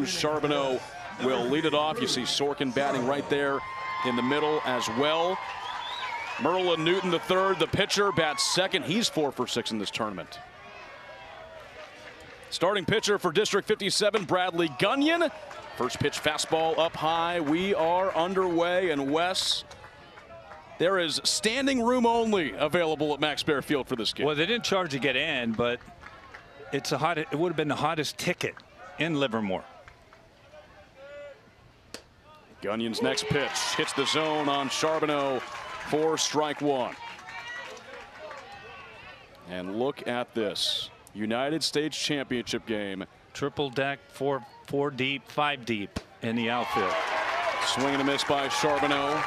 2. Charbonneau will lead it off. You see Sorkin batting right there in the middle as well. Merlin Newton, the third, the pitcher, bats second. He's 4 for 6 in this tournament. Starting pitcher for District 57, Bradley Gunyon. First pitch fastball up high. We are underway, and Wes, there is standing room only available at Max Baer Field for this game. Well, they didn't charge to get in, but it would have been the hottest ticket in Livermore. Gunyon's next pitch hits the zone on Charbonneau for strike 1. And look at this United States Championship game. Triple deck, four deep, 5 deep in the outfield. Swing and a miss by Charbonneau.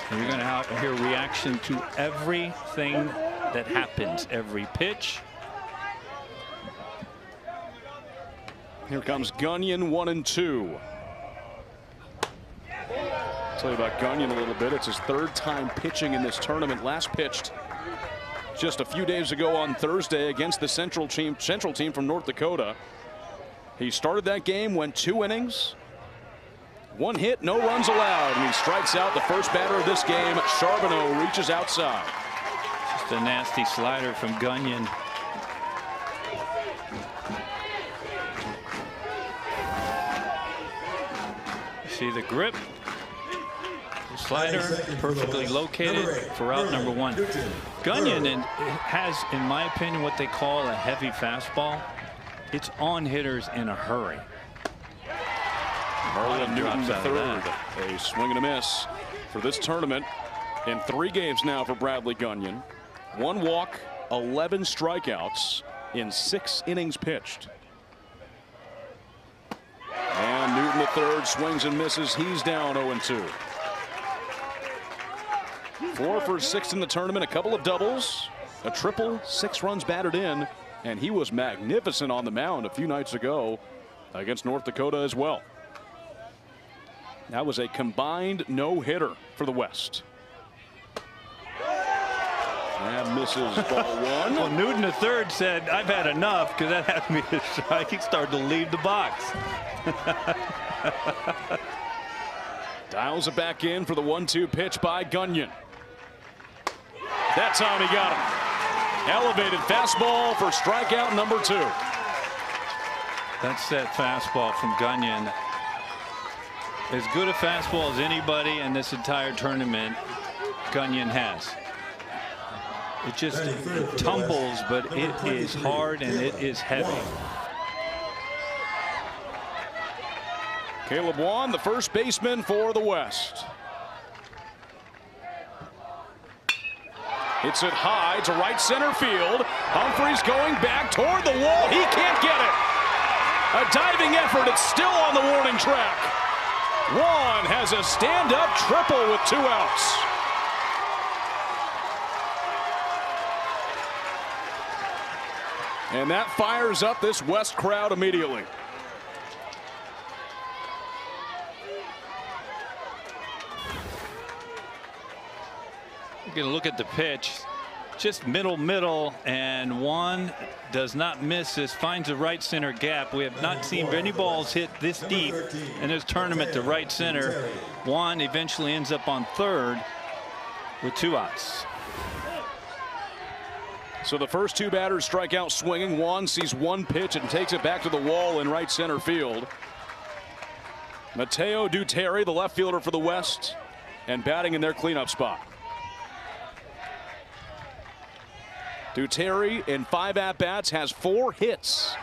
And you're going to hear reaction to everything that happens, every pitch. Here comes Gunyon, 1 and 2. I'll tell you about Gunyon a little bit. It's his 3rd time pitching in this tournament. Last pitched just a few days ago on Thursday against the Central team from North Dakota. He started that game, went 2 innings, 1 hit, no runs allowed, and he strikes out the first batter of this game. Charbonneau reaches outside. Just a nasty slider from Gunyon. See the grip. The slider perfectly located for out number 1. Gunyon has, in my opinion, what they call a heavy fastball. It's on hitters in a hurry. Merlin Newton, the third. A swing and a miss for this tournament in 3 games now for Bradley Gunyon. 1 walk, 11 strikeouts in 6 innings pitched. And Newton, the third, swings and misses. He's down 0-2. 4 for 6 in the tournament, a couple of doubles, a triple, 6 runs batted in, and he was magnificent on the mound a few nights ago against North Dakota as well. That was a combined no-hitter for the West. And misses ball 1. Well, Newton the third said, "I've had enough," because that had me a strike. He started to leave the box. Dials it back in for the 1-2 pitch by Gunyon. That time he got him. Elevated fastball for strikeout number 2. That's that fastball from Gunyon. As good a fastball as anybody in this entire tournament Gunyon has. It just tumbles, but it is hard and it is heavy. Caleb Wan, the first baseman for the West. Hits it high to right center field. Humphreys going back toward the wall. He can't get it. A diving effort. It's still on the warning track. Wan has a stand-up triple with 2 outs. And that fires up this West crowd immediately. We're going to look at the pitch. Just middle, and Wan does not miss this, finds the right center gap. We have not seen many balls hit this deep in this tournament to right center. Wan eventually ends up on third with 2 outs. So the first 2 batters strike out swinging. Wan sees 1 pitch and takes it back to the wall in right center field. Mateo Duterte, the left fielder for the West, and batting in their cleanup spot. Duterte in 5 at-bats has 4 hits.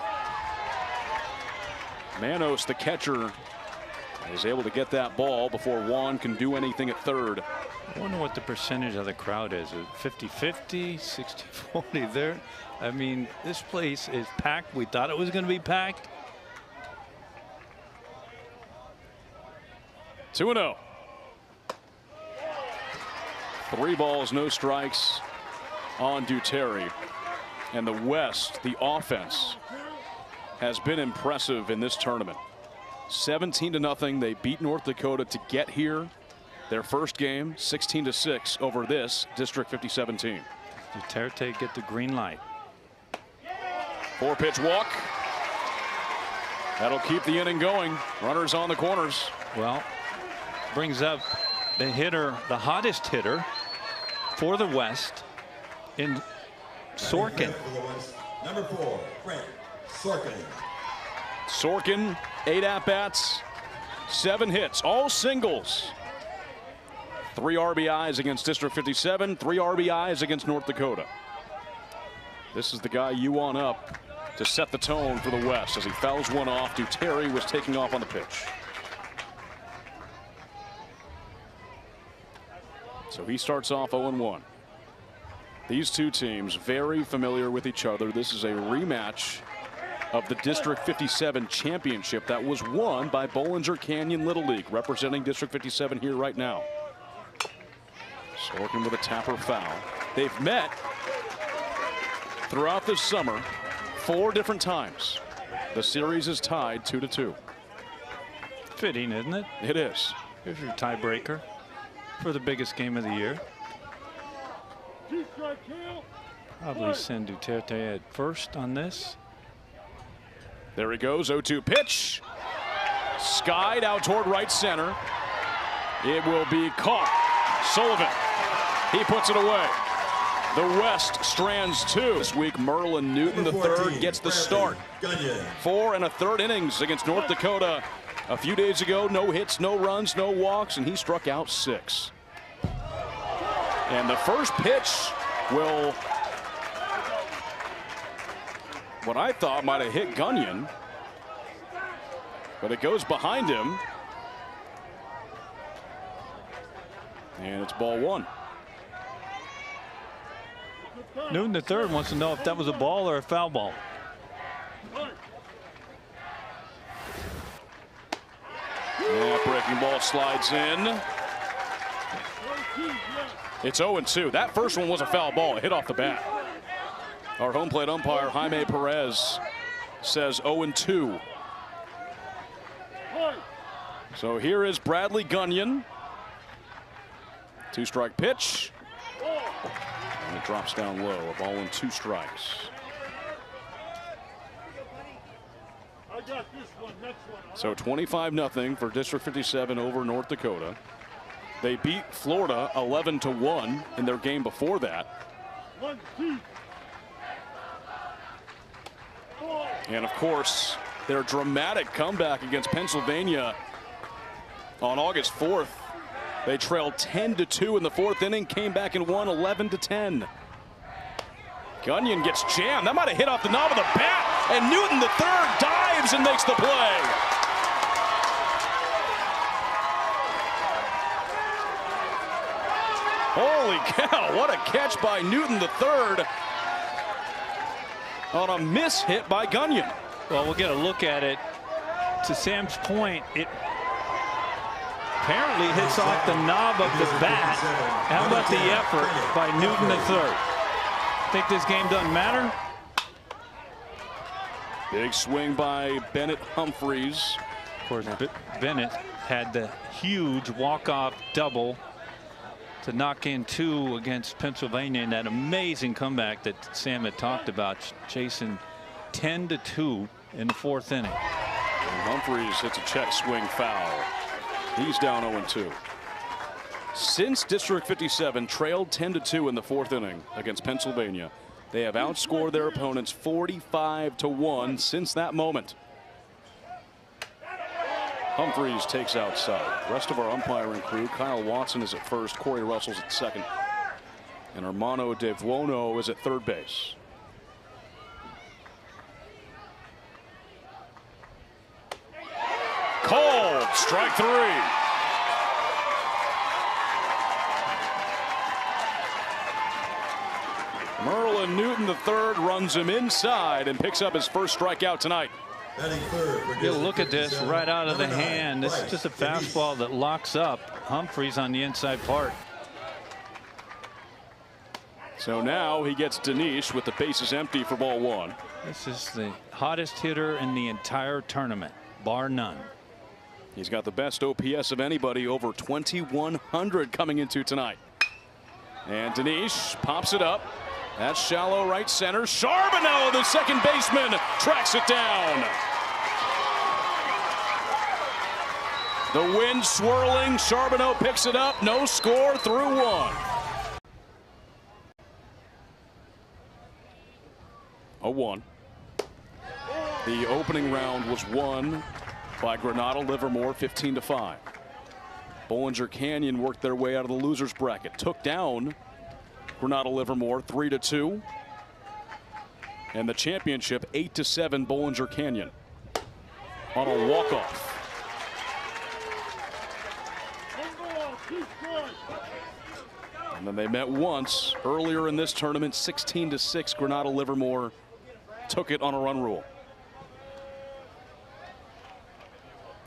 Manos, the catcher, is able to get that ball before Wan can do anything at third. I wonder what the percentage of the crowd is. 50-50, 60-40 there. I mean, this place is packed. We thought it was going to be packed. 2-0. 3 balls, no strikes on Duterte. And the West, the offense, has been impressive in this tournament. 17-0. They beat North Dakota to get here. Their first game, 16-6 over this District 57 team. Duterte get the green light. 4-pitch walk. That'll keep the inning going. Runners on the corners. Well, brings up the hitter, the hottest hitter for the West in Sorkin. Number 4, Frank Sorkin. Sorkin, 8 at-bats, 7 hits, all singles. 3 RBIs against District 57, 3 RBIs against North Dakota. This is the guy you want up to set the tone for the West as he fouls one off. Terry was taking off on the pitch. So he starts off 0-1. These two teams very familiar with each other. This is a rematch of the District 57 championship that was won by Bollinger Canyon Little League, representing District 57 here right now. Sorkin with a tapper foul. They've met throughout this summer 4 different times. The series is tied 2-2. Fitting, isn't it? It is. Here's your tiebreaker for the biggest game of the year. Probably send Duterte at first on this. There he goes. 0-2 pitch. Skied out toward right center. It will be caught. Sullivan. He puts it away. The West strands 2. This week, Merlin Newton III gets the start. 4 1/3 innings against North Dakota. A few days ago, no hits, no runs, no walks, and he struck out 6. And the first pitch will, what I thought might have hit Gunyon, but it goes behind him. And it's ball 1. Newton the third wants to know if that was a ball or a foul ball. Yeah, breaking ball slides in. It's 0-2. That first one was a foul ball. It hit off the bat. Our home plate umpire, Jaime Perez, says 0-2. So here is Bradley Gunyon. 2-strike pitch. And it drops down low. A ball and 2 strikes. So 25-0 for District 57 over North Dakota. They beat Florida 11-1 in their game before that. And of course, their dramatic comeback against Pennsylvania on August 4th. They trailed 10-2 in the 4th inning, came back and won 11-10. Gunyon gets jammed. That might have hit off the knob of the bat, and Newton the third dives and makes the play. Holy cow, what a catch by Newton the third on a miss hit by Gunyon. Well, we'll get a look at it. To Sam's point, it apparently hits off the knob of the bat. How about the effort by Newton the third? Think this game doesn't matter? Big swing by Bennett Humphreys. Of course, Bennett had the huge walk-off double to knock in 2 against Pennsylvania in that amazing comeback that Sam had talked about, chasing 10-2 in the 4th inning. And Humphreys hits a check swing foul. He's down 0-2. Since District 57 trailed 10-2 in the 4th inning against Pennsylvania, they have outscored their opponents 45-1 since that moment. Humphreys takes outside. The rest of our umpiring crew, Kyle Watson is at first, Corey Russell's at second, and Hermano De Vuono is at third base. Called, strike 3. Merlin Newton III runs him inside and picks up his first strikeout tonight. Get a look at this right out of the hand. This is just a fastball that locks up Humphreys on the inside part. So now he gets Dinesh with the bases empty for ball 1. This is the hottest hitter in the entire tournament, bar none. He's got the best OPS of anybody, over 2,100 coming into tonight. And Dinesh pops it up. That's shallow right center. Charbonneau, the second baseman, tracks it down. The wind swirling. Charbonneau picks it up. No score through one. 0-1. The opening round was won by Granada Livermore 15-5. Bollinger Canyon worked their way out of the losers bracket. Took down Granada Livermore 3-2. And the championship 8-7 Bollinger Canyon on a walk-off. And then they met once earlier in this tournament. 16-6 Granada Livermore took it on a run rule.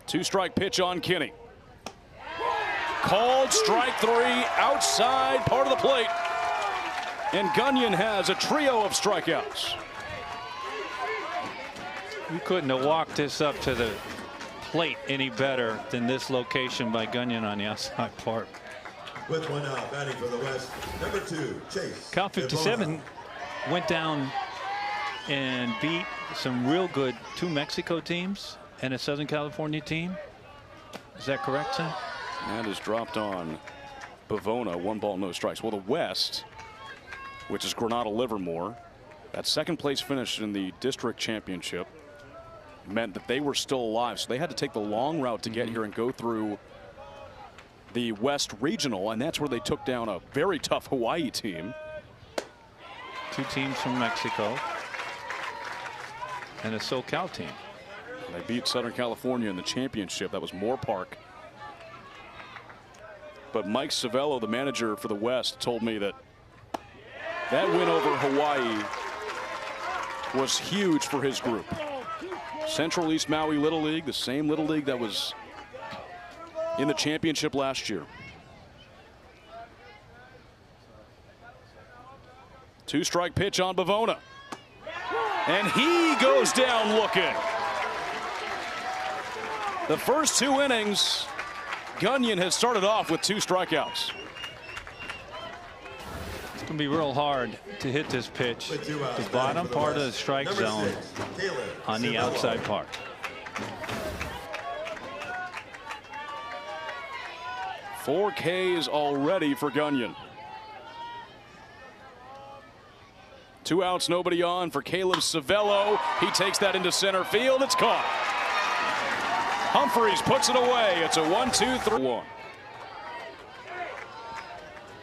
2-strike pitch on Kinney. Called strike three, outside part of the plate. And Gunyon has a trio of strikeouts. You couldn't have walked this up to the plate any better than this location by Gunyon on the outside part. With one out, batting for the West, number 2, Chase. Cal-57 went down and beat some real good 2 Mexico teams and a Southern California team. Is that correct, Sam? That is dropped on Bavona. 1 ball, no strikes. Well, the West, which is Granada Livermore, that second place finish in the district championship meant that they were still alive. So they had to take the long route to get here and go through the West Regional. And that's where they took down a very tough Hawaii team. 2 teams from Mexico and a SoCal team. They beat Southern California in the championship. That was Moore Park. But Mike Savello, the manager for the West, told me that that win over Hawaii was huge for his group. Central East Maui Little League, the same Little League that was in the championship last year. 2-strike pitch on Bavona. And he goes down looking. The first 2 innings, Gunyon has started off with 2 strikeouts. It's going to be real hard to hit this pitch. The bottom part of the strike zone on the outside part. Four Ks already for Gunyon. 2 outs, nobody on for Caleb Savello. He takes that into center field. It's caught. Humphreys puts it away. It's a 1-2-3-1.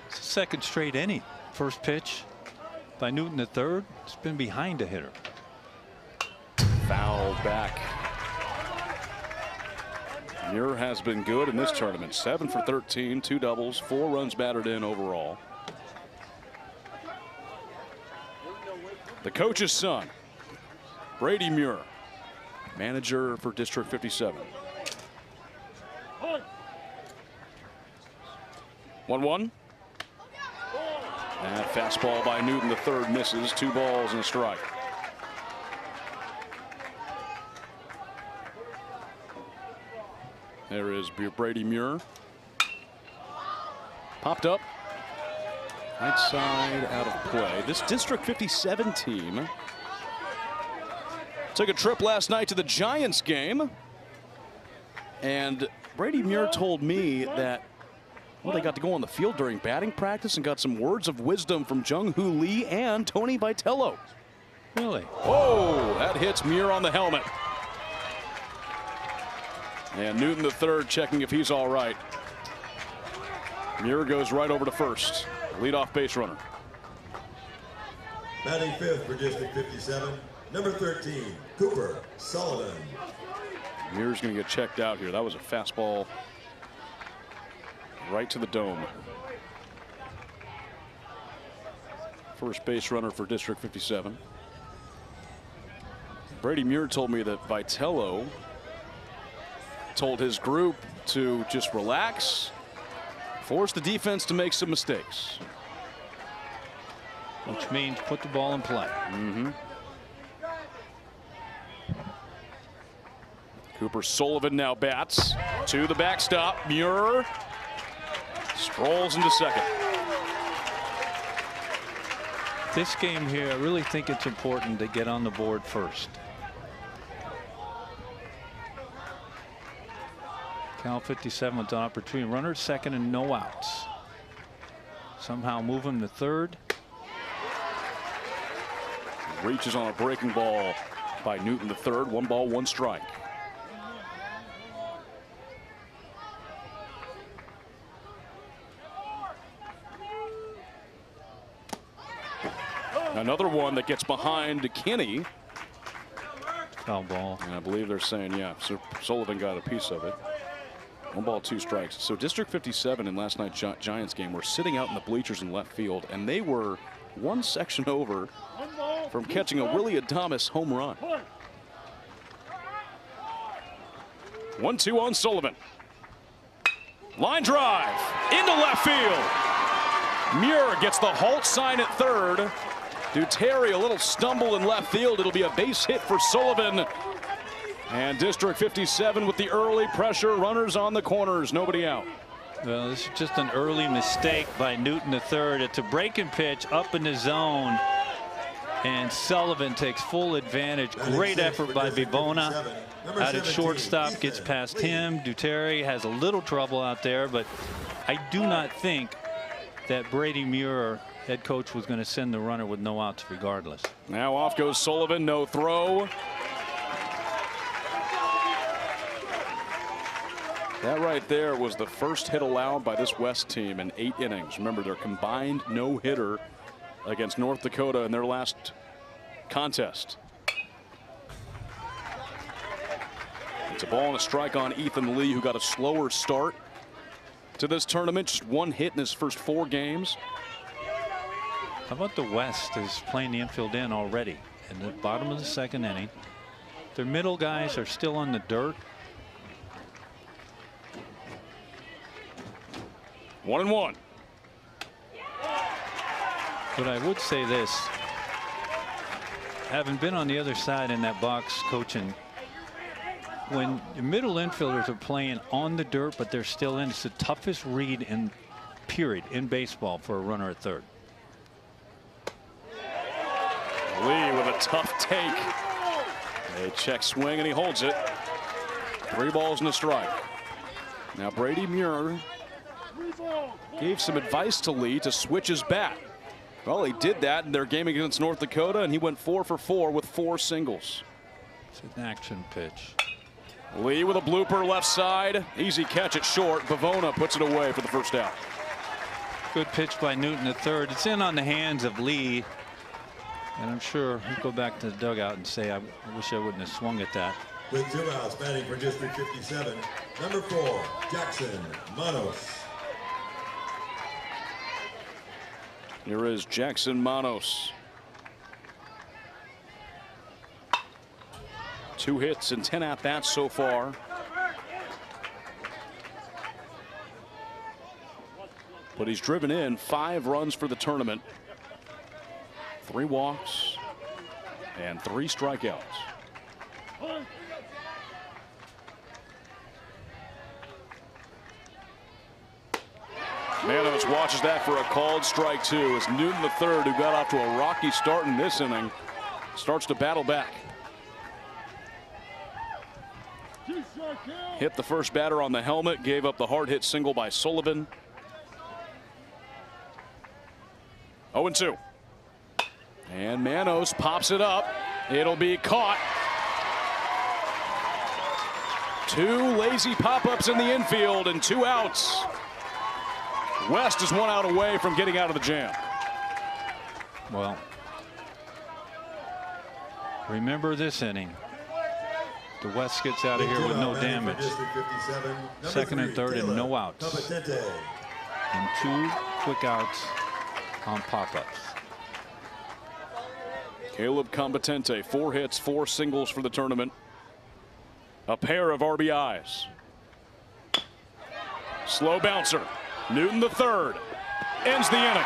It's the second straight inning. First pitch by Newton the third. It's been behind a hitter. Foul back. Muir has been good in this tournament. 7 for 13, 2 doubles, 4 runs batted in overall. The coach's son, Brady Muir, manager for District 57. 1-1. And fastball by Newton the third misses. 2 balls and a strike. There is Brady Muir. Popped up. Right side out of play. This District 57 team took a trip last night to the Giants game. And Brady Muir told me that, well, they got to go on the field during batting practice and got some words of wisdom from Jung-Hoo Lee and Tony Vitello. Really? Oh, that hits Muir on the helmet. And Newton the third checking if he's all right. Muir goes right over to first. Leadoff base runner. Batting 5th for District 57, number 13, Cooper Sullivan. Muir's going to get checked out here. That was a fastball right to the dome. First base runner for District 57. Brady Muir told me that Vitello told his group to just relax, force the defense to make some mistakes. Which means put the ball in play. Cooper Sullivan now bats to the backstop. Muir strolls into second. This game here, I really think it's important to get on the board first. Cal-57 with an opportunity. Runner second and no outs. Somehow move him to third. Reaches on a breaking ball by Newton the third. 1 ball, 1 strike. Another one that gets behind Kinney. Foul ball. And I believe they're saying, yeah, so Sullivan got a piece of it. 1 ball, 2 strikes. So District 57 in last night's Giants game were sitting out in the bleachers in left field, and they were one section over from catching a Willie Adames home run. 1-2 on Sullivan. Line drive into left field. Muir gets the halt sign at third. Duterte a little stumble in left field. It'll be a base hit for Sullivan. And District 57 with the early pressure. Runners on the corners. Nobody out. Well, this is just an early mistake by Newton the third. It's a breaking pitch up in the zone. And Sullivan takes full advantage. Great effort by Vivona. Out at shortstop, gets past him. Duterte has a little trouble out there, but I do not think that Brady Muir, head coach, was going to send the runner with no outs regardless. Now off goes Sullivan. No throw. That right there was the first hit allowed by this West team in 8 innings. Remember, their combined no-hitter against North Dakota in their last contest. It's a ball and a strike on Ethan Lee, who got a slower start to this tournament. Just 1 hit in his first 4 games. How about the West is playing the infield in already in the bottom of the 2nd inning. Their middle guys are still on the dirt. 1-1. But I would say this, having been on the other side in that box coaching, when the middle infielders are playing on the dirt but they're still in, it's the toughest read in period in baseball for a runner at third. Lee with a tough take. A check swing and he holds it. 3 balls and a strike. Now Brady Muir gave some advice to Lee to switch his bat. Well, he did that in their game against North Dakota, and he went 4 for 4 with 4 singles. It's an action pitch. Lee with a blooper left side. Easy catch at short. Vivona puts it away for the first out. Good pitch by Newton the third. It's in on the hands of Lee. And I'm sure he'll go back to the dugout and say, I wish I wouldn't have swung at that. With 2 outs, batting for District 57, number 4, Jackson Manos. Here is Jackson Manos. 2 hits and 10 at-bats so far. But he's driven in 5 runs for the tournament. 3 walks and 3 strikeouts. Manos watches that for a called strike 2 as Newton the third, who got off to a rocky start in this inning, starts to battle back. Hit the first batter on the helmet, gave up the hard hit single by Sullivan. 0-2. And Manos pops it up. It'll be caught. 2 lazy pop-ups in the infield and 2 outs. West is 1 out away from getting out of the jam. Well, remember this inning. The West gets out of here with no damage. 2nd and 3rd and no outs. And 2 quick outs on pop-ups. Caleb Competente, 4 hits, 4 singles for the tournament. A pair of RBIs. Slow bouncer. Newton the third ends the inning.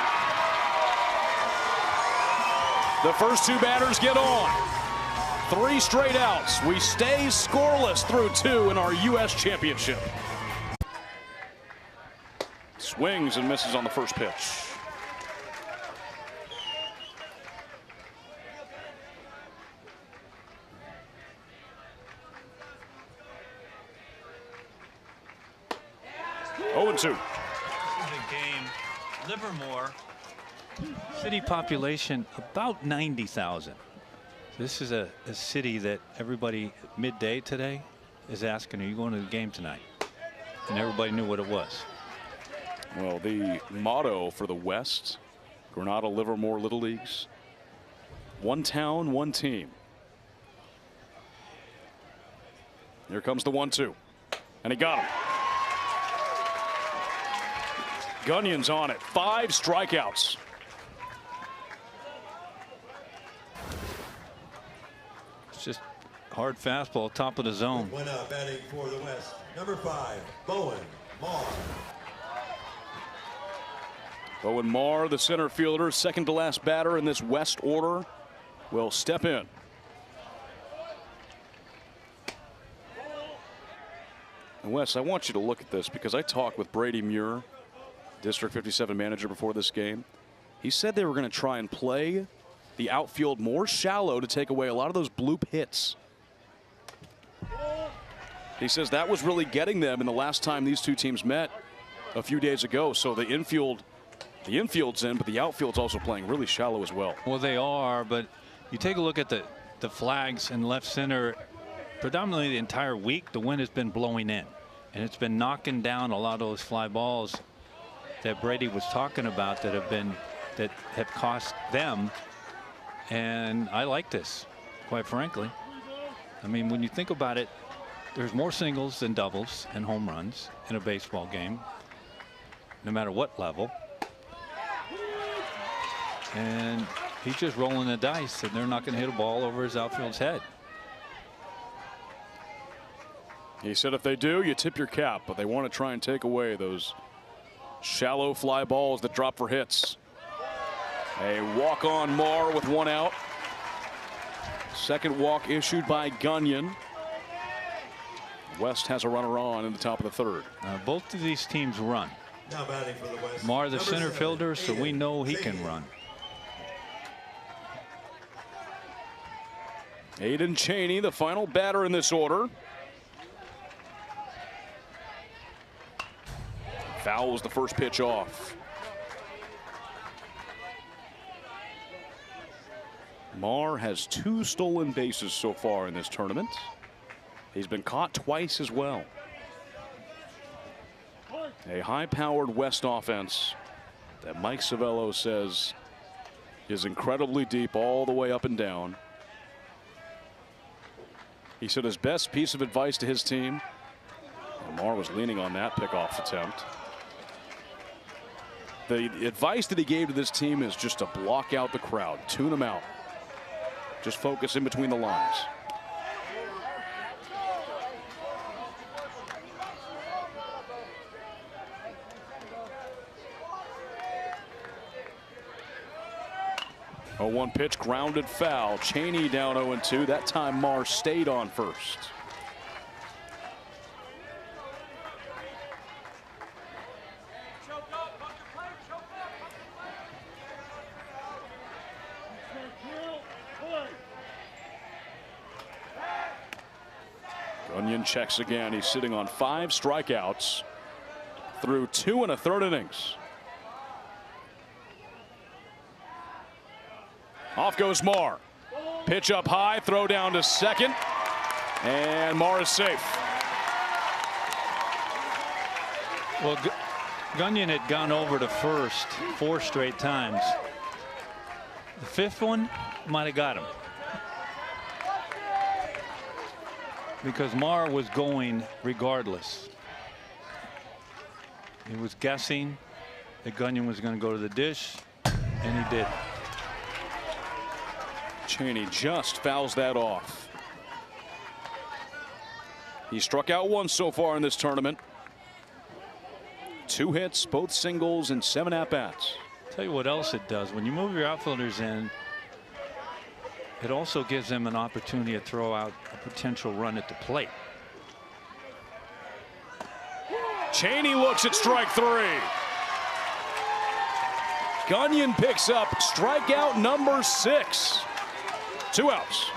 The first 2 batters get on. 3 straight outs. We stay scoreless through 2 in our US Championship. Swings and misses on the first pitch. 0-2. This is a game. Livermore, city population about 90,000. This is a city that everybody midday today is asking, are you going to the game tonight? And everybody knew what it was. Well, the motto for the West, Granada Livermore Little Leagues, one town, one team. Here comes the 1-2. And he got him. Gunyon's on it. 5 strikeouts. It's just hard fastball, top of the zone. One out batting for the West. Number 5, Bowen Marr. Bowen Marr, the center fielder, second to last batter in this West order, will step in. And Wes, I want you to look at this because I talked with Brady Muir, District 57 manager, before this game. He said they were going to try and play the outfield more shallow to take away a lot of those bloop hits. He says that was really getting them in the last time these two teams met a few days ago. So the infield's in, but the outfield's also playing really shallow as well. Well, they are, but you take a look at the flags in left center. Predominantly the entire week, the wind has been blowing in, and it's been knocking down a lot of those fly balls that Brady was talking about that have cost them. And I like this, quite frankly. I mean, when you think about it, there's more singles than doubles and home runs in a baseball game, no matter what level. And he's just rolling the dice, and they're not going to hit a ball over his outfield's head. He said if they do, you tip your cap, but they want to try and take away those shallow fly balls that drop for hits. A walk on Marr with 1 out. Second walk issued by Gunyon. West has a runner on in the top of the 3rd. Both of these teams run. Now batting for the West. Marr, the Number center 7, fielder, so we know he Aiden can run. Aiden Cheney, the final batter in this order. Fouls the first pitch off. Marr has 2 stolen bases so far in this tournament. He's been caught twice as well. A high-powered West offense that Mike Savello says is incredibly deep all the way up and down. He said his best piece of advice to his team, and Marr was leaning on that pickoff attempt. The advice that he gave to this team is just to block out the crowd, tune them out. Just focus in between the lines. A 1 pitch grounded foul. Cheney down 0-2. That time Marr stayed on first. Gunyon checks again. He's sitting on 5 strikeouts through 2 1/3 innings. Off goes Marr. Pitch up high, throw down to second, and Marr is safe. Well, Gunyon had gone over to first 4 straight times. The 5th one might have got him, because Marr was going regardless. He was guessing that Gunyon was going to go to the dish, and he did. Cheney just fouls that off. He struck out once so far in this tournament. 2 hits, both singles, and 7 at-bats. Tell you what else it does. When you move your outfielders in, it also gives them an opportunity to throw out a potential run at the plate. Cheney looks at strike 3. Gunyon picks up strikeout number 6. 2 outs.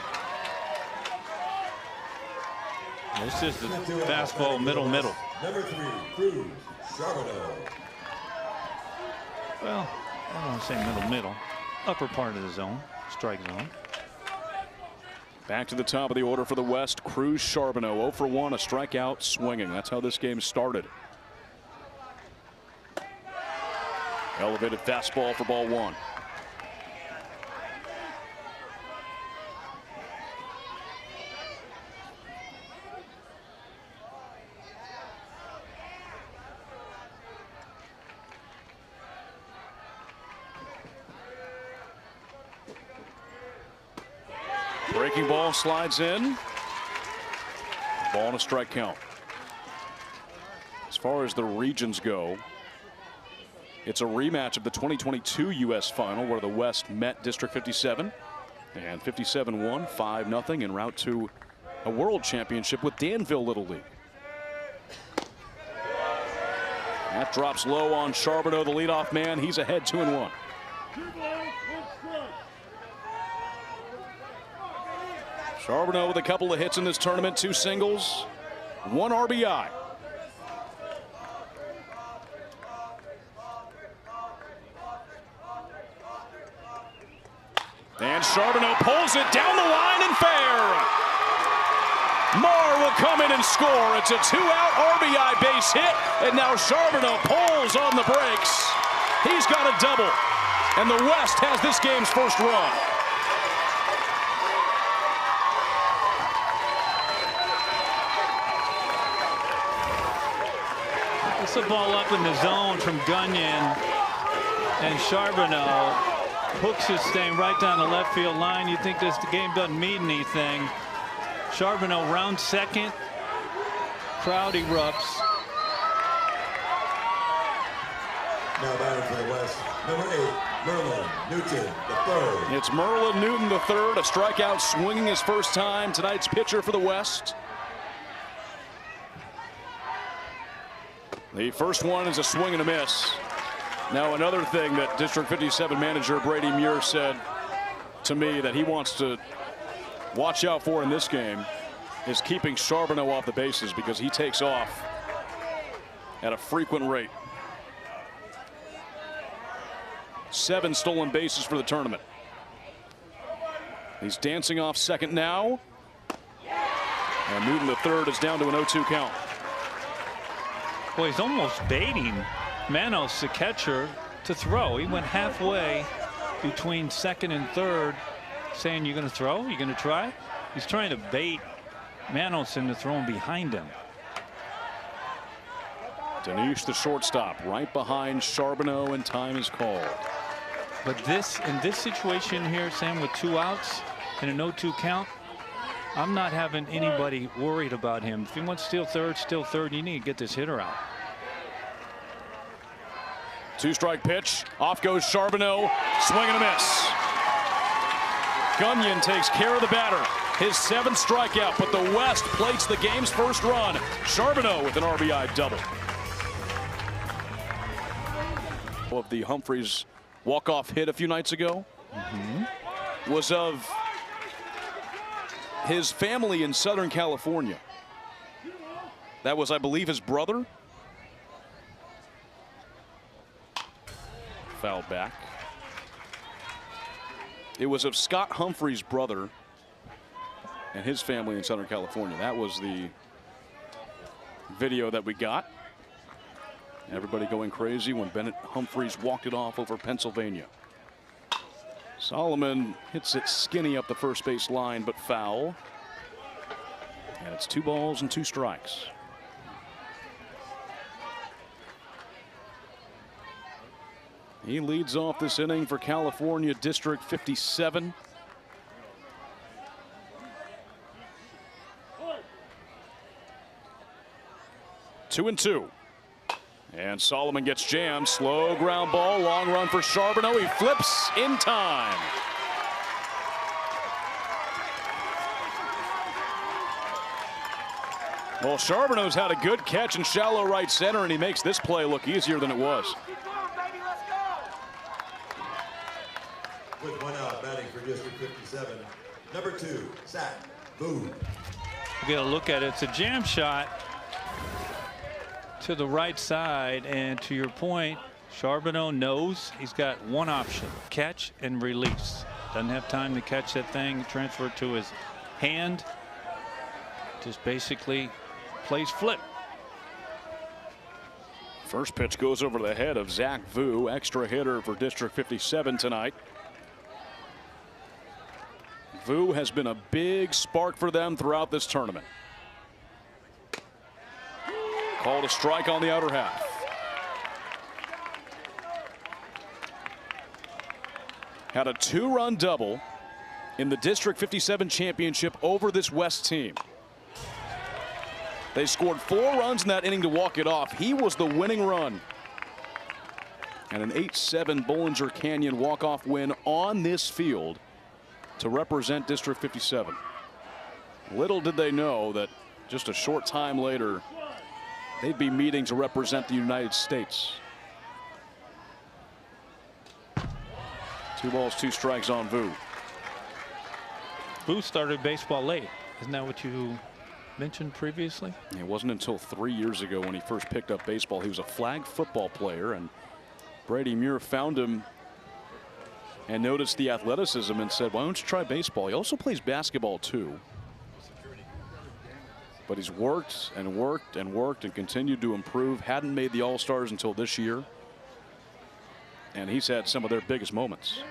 It's just a fastball middle. Number 3, Cruz Charbonneau. Well, I don't want to say middle. Upper part of the zone, strike zone. Back to the top of the order for the West. Cruz Charbonneau 0 for 1, a strikeout swinging. That's how this game started. Elevated fastball for ball 1. Breaking ball slides in. Ball and a strike count. As far as the regions go, it's a rematch of the 2022 U.S. final where the West met District 57 and 57 won 5-0 en route to a world championship with Danville Little League. That drops low on Charbonneau, the leadoff man. He's ahead 2-1. Charbonneau with a couple of hits in this tournament, 2 singles, 1 RBI. And Charbonneau pulls it down the line and fair. Marr will come in and score. It's a 2-out RBI base hit, and now Charbonneau pulls on the brakes. He's got a double, and the West has this game's first run. It's a ball up in the zone from Gunyon, and Charbonneau hooks his thing right down the left field line. You think the game doesn't mean anything. Charbonneau round second. Crowd erupts. Now batting for the West, number 8, Merlin Newton III. It's Merlin Newton III, a strikeout swinging his first time. Tonight's pitcher for the West. The first one is a swing and a miss. Now another thing that District 57 manager Brady Muir said to me that he wants to watch out for in this game is keeping Charbonneau off the bases because he takes off at a frequent rate. 7 stolen bases for the tournament. He's dancing off second now. And Newton III is down to an 0-2 count. Well, he's almost baiting Manos, the catcher, to throw. He went halfway between second and third, saying, "You're going to throw? You're going to try?" He's trying to bait Manos into throwing behind him. Dinesh, the shortstop, right behind Charbonneau, and time is called. But in this situation here, Sam, with 2 outs and an 0-2 count, I'm not having anybody worried about him. If he wants still third, you need to get this hitter out. 2-strike pitch. Off goes Charbonneau. Swing and a miss. Gunyon takes care of the batter. His 7th strikeout, but the West plates the game's first run. Charbonneau with an RBI double. Of the Humphreys walk-off hit a few nights ago was of his family in Southern California. That was, I believe, his brother. Fouled back. It was of Scott Humphrey's brother and his family in Southern California. That was the video that we got. Everybody going crazy when Bennett Humphreys walked it off over Pennsylvania. Solomon hits it skinny up the first base line, but foul. And it's 2 balls and 2 strikes. He leads off this inning for California District 57. Two and 2. And Solomon gets jammed. Slow ground ball. Long run for Charbonneau. He flips in time. Well, Charbonneau's had a good catch in shallow right center, and he makes this play look easier than it was. With 1 out, batting for District 57, number 2, Zach Boone. You got to look at it. It's a jam shot. to the right side, and to your point, Charbonneau knows he's got one option: catch and release. Doesn't have time to catch that thing, transfer it to his hand. Just basically plays flip. First pitch goes over the head of Zach Vu, extra hitter for District 57 tonight. Vu has been a big spark for them throughout this tournament. Called a strike on the outer half. Had a 2-run double in the District 57 championship over this West team. They scored 4 runs in that inning to walk it off. He was the winning run. And an 8-7 Bollinger Canyon walk-off win on this field to represent District 57. Little did they know that just a short time later, they'd be meeting to represent the United States. 2 balls, 2 strikes on Vu. Vu started baseball late. Isn't that what you mentioned previously? It wasn't until 3 years ago when he first picked up baseball. He was a flag football player, and Brady Muir found him and noticed the athleticism and said, why don't you try baseball? He also plays basketball too. But he's worked and worked and worked and continued to improve. Hadn't made the All-Stars until this year. And he's had some of their biggest moments.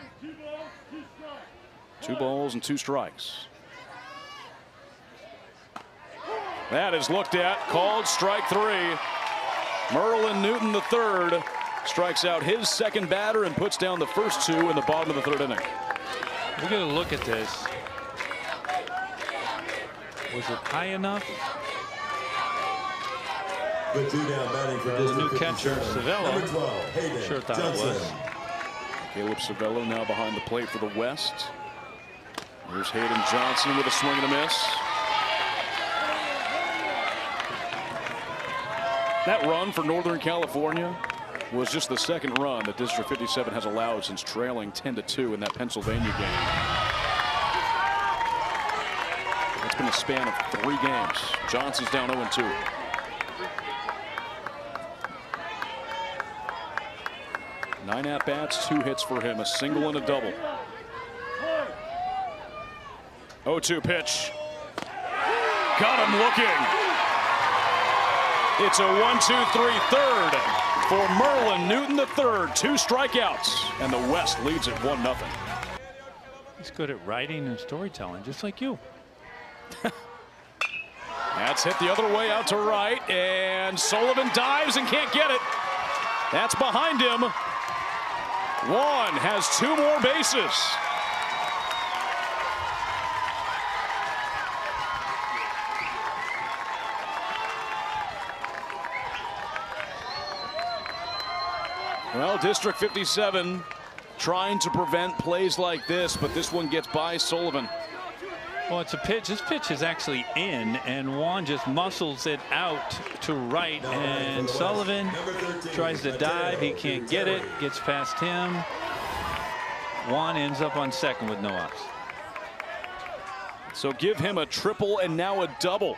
2 balls and 2 strikes. That is looked at, called strike 3. Merlin Newton III strikes out his second batter and puts down the first 2 in the bottom of the 3rd inning. We're going to look at this. Was it high enough? The 2 down batting for The new catcher, Savello, Number 12, Hayden sure thought Johnson. it was. Caleb Savello now behind the plate for the West. Here's Hayden Johnson with a swing and a miss. That run for Northern California was just the second run that District 57 has allowed since trailing 10-2 in that Pennsylvania game. It's been a span of 3 games. Johnson's down 0-2. Nine at-bats, 2 hits for him, a single and a double. 0-2 pitch. Got him looking. It's a 1-2-3 third for Merlin Newton III. 2 strikeouts, and the West leads it 1-0. He's good at writing and storytelling, just like you. That's hit the other way out to right, and Sullivan dives and can't get it. That's behind him. Juan has 2 more bases. Well, District 57 trying to prevent plays like this, but this one gets by Sullivan. Well, it's a pitch. This pitch is actually in, and Juan just muscles it out to right, and Sullivan tries to dive. He can't get it. Gets past him. Juan ends up on second with no outs. So give him a triple and now a double.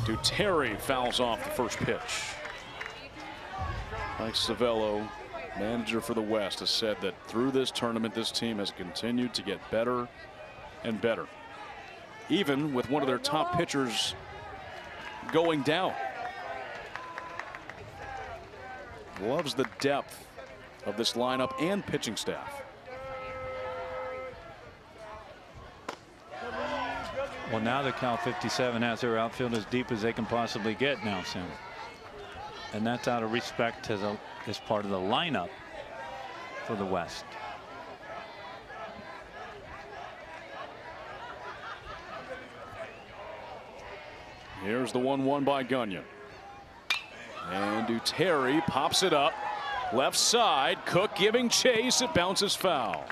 Duterte fouls off the first pitch. Mike Savello, manager for the West, has said that through this tournament, this team has continued to get better and better, even with one of their top pitchers going down. Loves the depth of this lineup and pitching staff. Well, now the Cal 57 has their outfield as deep as they can possibly get now, Sam. And that's out of respect as part of the lineup for the West. Here's the 1-1 by Gunyon. And Duterte pops it up. Left side, Cook giving chase. It bounces foul.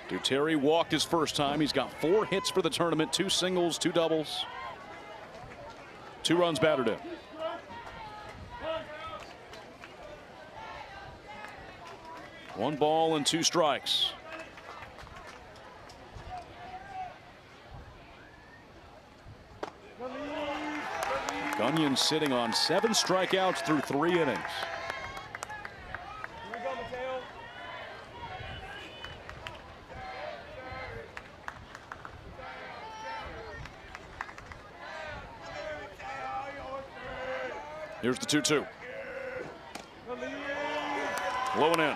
Duterte walked his first time. He's got 4 hits for the tournament, 2 singles, 2 doubles. 2 runs batted in. 1 ball and 2 strikes. Gunyon sitting on 7 strikeouts through 3 innings. Here's the 2-2. Low and in.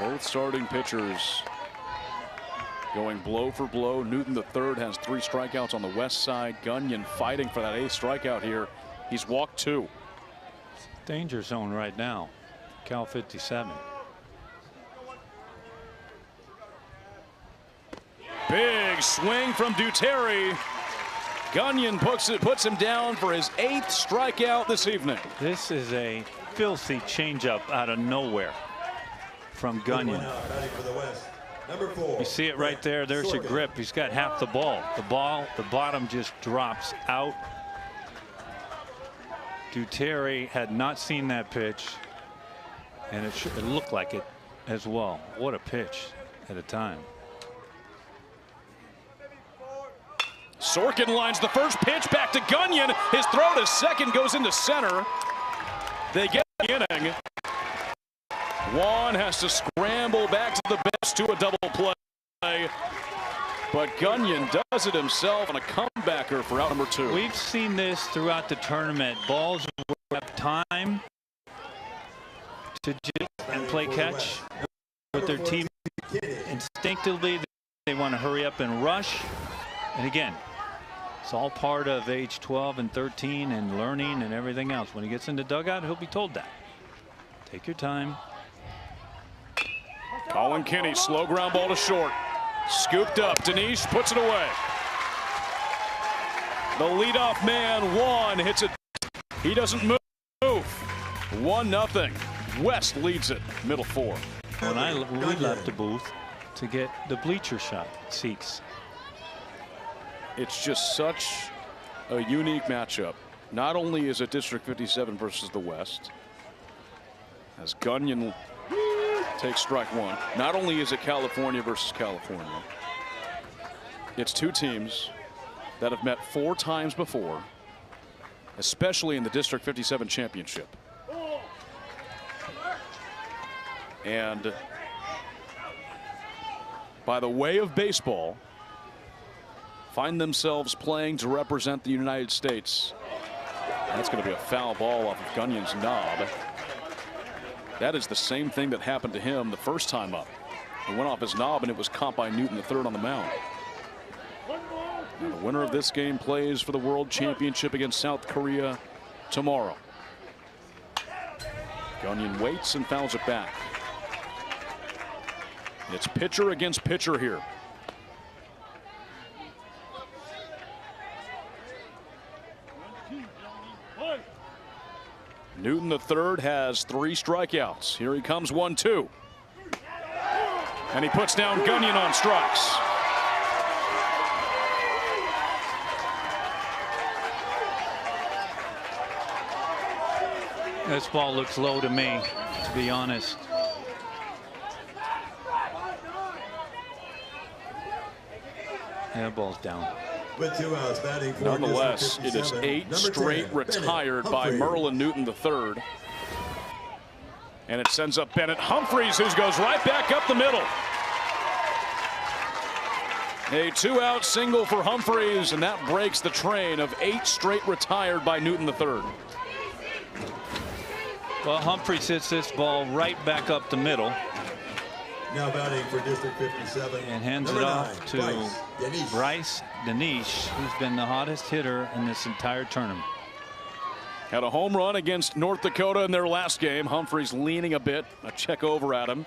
Both starting pitchers going blow for blow. Newton the third has 3 strikeouts on the west side. Gunyon fighting for that 8th strikeout here. He's walked 2. Danger zone right now. Cal-57. Big swing from Duterte. Gunyon puts him down for his 8th strikeout this evening. This is a filthy changeup out of nowhere from Gunyon. You see it right there. There's your grip. He's got half the ball. The bottom just drops out. Duterte had not seen that pitch, and it looked like it as well. What a pitch at a time. Sorkin lines the first pitch back to Gunyon. His throw to second goes into center. They get the inning. Juan has to scramble back to the bench to a double play. But Gunyon does it himself on a comebacker for out number 2. We've seen this throughout the tournament. Balls have time to jig and play catch with their team. Instinctively, they want to hurry up and rush. And again, it's all part of age 12 and 13 and learning and everything else. When he gets in the dugout, he'll be told that. Take your time. Colin Kinney, slow ground ball to short. Scooped up. Dinesh puts it away. The leadoff man, Juan, hits it. He doesn't move. 1-0. West leads it. Middle 4. We left the booth to get the bleacher seats. It's just such a unique matchup. Not only is it District 57 versus the West, as Gunyon takes strike 1. Not only is it California versus California, it's 2 teams that have met 4 times before, especially in the District 57 Championship. And by the way of baseball, find themselves playing to represent the United States. That's going to be a foul ball off of Gunyon's knob. That is the same thing that happened to him the first time up. It went off his knob and it was caught by Newton the third on the mound. And the winner of this game plays for the World Championship against South Korea tomorrow. Gunyon waits and fouls it back. It's pitcher against pitcher here. Newton the third has 3 strikeouts. Here he comes, 1-2. And he puts down Gunyon on strikes. This ball looks low to me, to be honest. Yeah, ball's down. With 2 outs, batting for Nonetheless, it is 8 straight retired by Merlin Newton III. And it sends up Bennett Humphreys, who goes right back up the middle. A 2-out single for Humphreys, and that breaks the train of 8 straight retired by Newton III. Well, Humphreys hits this ball right back up the middle. Now batting for District 57. And hands it off to Bryce Dinesh, who's been the hottest hitter in this entire tournament. Had a home run against North Dakota in their last game. Humphreys leaning a bit, a check over at him.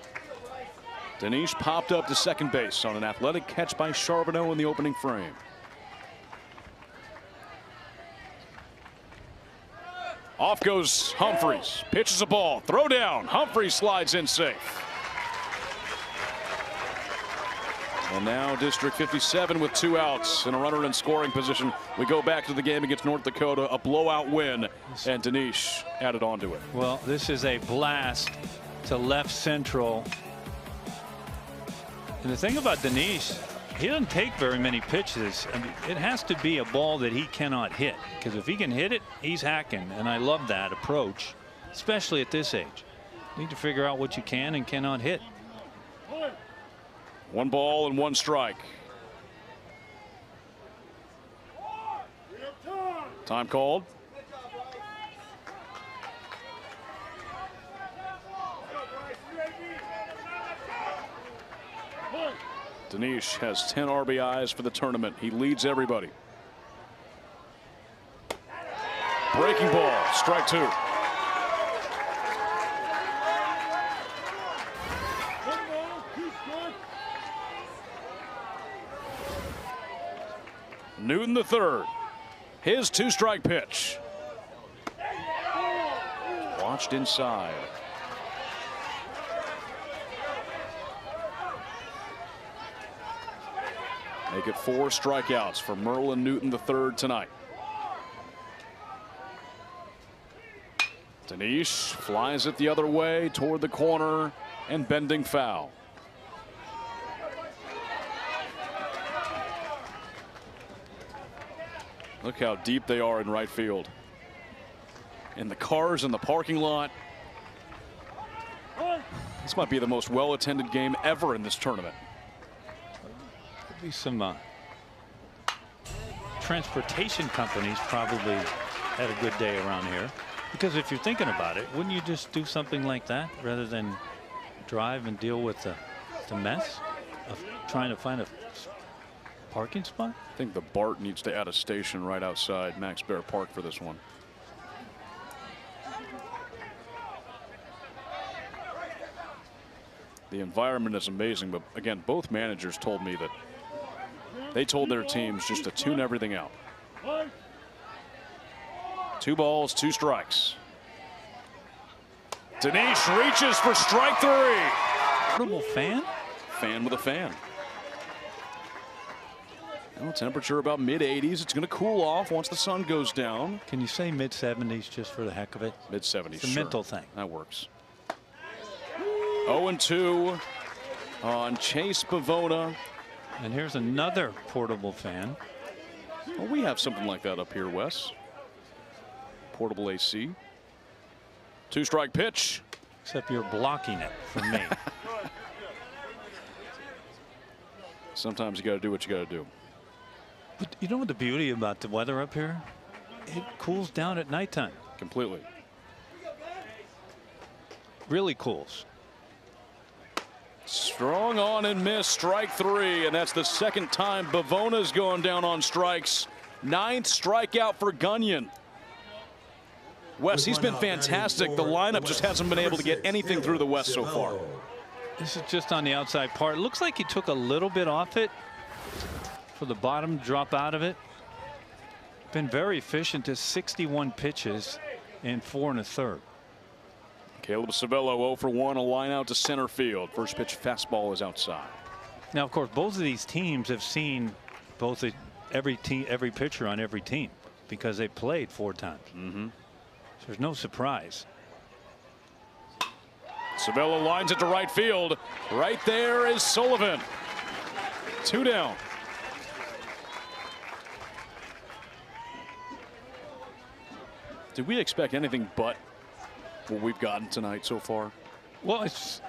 Dinesh popped up to second base on an athletic catch by Charbonneau in the opening frame. Off goes Humphreys, pitches a ball, throw down. Humphreys slides in safe. And now District 57 with 2 outs and a runner in scoring position. We go back to the game against North Dakota, a blowout win, and Dinesh added on to it. Well, this is a blast to left central. And the thing about Dinesh, he doesn't take very many pitches. I mean, it has to be a ball that he cannot hit, because if he can hit it, he's hacking. And I love that approach, especially at this age. You need to figure out what you can and cannot hit. 1 ball and 1 strike. Time called. Dinesh has 10 RBIs for the tournament. He leads everybody. Breaking ball, strike 2. Newton the third. His 2-strike pitch. Watched inside. Make it 4 strikeouts for Merlin Newton the third tonight. Dinesh flies it the other way toward the corner and bending foul. Look how deep they are in right field. And the cars in the parking lot. This might be the most well-attended game ever in this tournament. Could be some transportation companies probably had a good day around here. Because if you're thinking about it, wouldn't you just do something like that rather than drive and deal with the mess of trying to find a parking spot? I think the BART needs to add a station right outside Max Bear Park for this one. The environment is amazing, but again, both managers told me that they told their teams just to tune everything out. 2 balls, 2 strikes. Dinesh reaches for strike 3. Portable fan? Fan with a fan. Well, temperature about mid-80s. It's going to cool off once the sun goes down. Can you say mid-70s just for the heck of it? Mid-70s, It's a sure. mental thing. That works. 0-2 on Chase Pavona. And here's another portable fan. Well, we have something like that up here, Wes. Portable AC. 2-strike pitch. Except you're blocking it from me. Sometimes you got to do what you got to do. But you know what the beauty about the weather up here? It cools down at nighttime. Completely. Really cools. Strong on and miss, strike 3, and that's the second time Pavona's gone down on strikes. 9th strikeout for Gunyon. Wes, he's been fantastic. The lineup just hasn't been able to get anything through the West so far. This is just on the outside part. It looks like he took a little bit off it for the bottom drop out of it. Been very efficient to 61 pitches in 4 1/3. Caleb Savello 0 for 1, a line out to center field. First pitch fastball is outside. Now, of course, both of these teams have seen every pitcher on every team because they played 4 times. So there's no surprise. Savello lines it to right field. Right there is Sullivan. 2 down. Did we expect anything but what we've gotten tonight so far? Well, this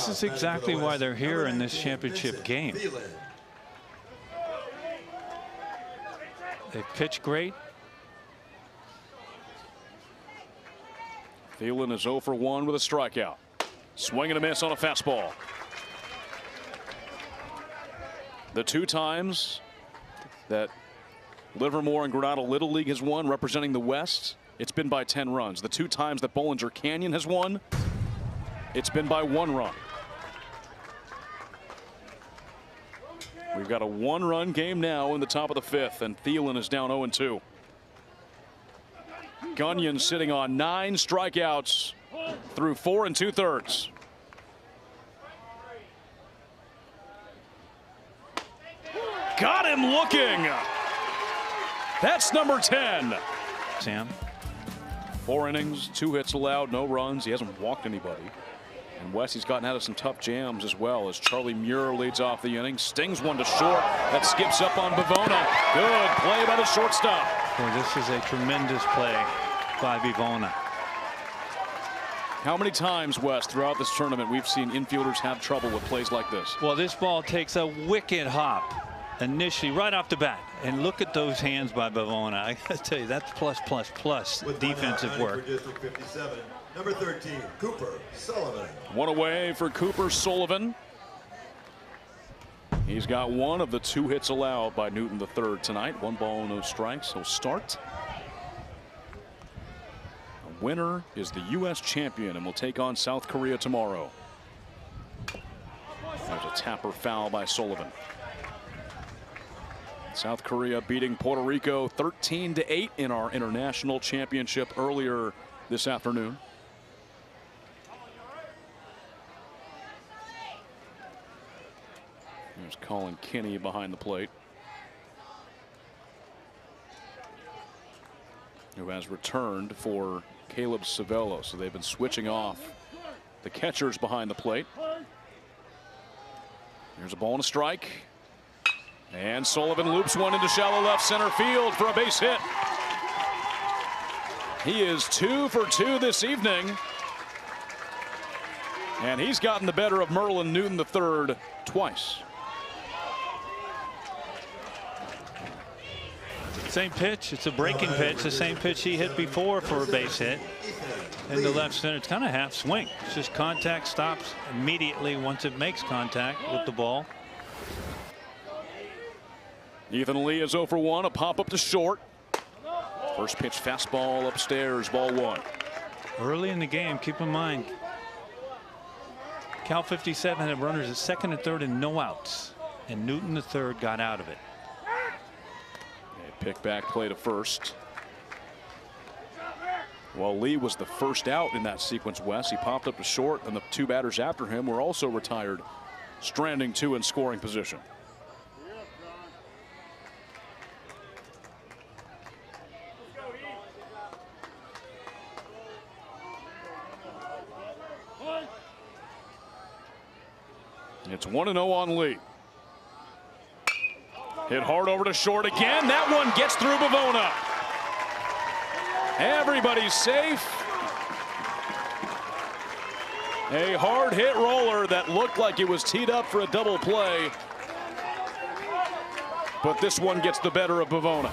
is exactly why they're here in this championship game. They pitch great. Thielen is 0 for 1 with a strikeout. Swing and a miss on a fastball. The 2 times that Livermore and Granada Little League has won representing the West, it's been by 10 runs. The 2 times that Bollinger Canyon has won, it's been by 1 run. We've got a 1-run game now in the top of the 5th, and Thielen is down 0-2. Gunyon sitting on 9 strikeouts through 4 2/3. got him looking. That's number 10. Sam. 4 innings, 2 hits allowed, no runs. He hasn't walked anybody. And Wesley's gotten out of some tough jams as well as Charlie Muir leads off the inning. Stings one to short. That skips up on Bavona. Good play by the shortstop. Boy, this is a tremendous play by Bavona. How many times, Wes, throughout this tournament we've seen infielders have trouble with plays like this? Well, this ball takes a wicked hop initially right off the bat. And look at those hands by Bavona. I got to tell you, that's plus defensive work. District 57, number 13, Cooper Sullivan. One away for Cooper Sullivan. He's got 1 of the 2 hits allowed by Newton III tonight. 1 ball, no strikes. He'll start. The winner is the U.S. champion and will take on South Korea tomorrow. There's a tapper foul by Sullivan. South Korea beating Puerto Rico 13-8 in our international championship earlier this afternoon. There's Colin Kinney behind the plate, who has returned for Caleb Savello. So they've been switching off the catchers behind the plate. Here's a ball and a strike. And Sullivan loops one into shallow left center field for a base hit. He is 2 for 2 this evening. And he's gotten the better of Merlin Newton III twice. Same pitch. It's a breaking pitch. The same pitch he hit before for a base hit. In the left center. It's kind of half swing. It's just contact, stops immediately once it makes contact with the ball. Ethan Lee is 0 for 1. A pop up to short. First pitch fastball upstairs. Ball 1. Early in the game, keep in mind, Cal-57 had runners at second and third and no outs. And Newton III got out of it. A pick back play to first. Well, Lee was the first out in that sequence, Wes. He popped up to short, and the 2 batters after him were also retired, stranding 2 in scoring position. It's 1-0 on Lee. Hit hard over to short again. That one gets through Bavona. Everybody's safe. A hard hit roller that looked like it was teed up for a double play. But this one gets the better of Bavona.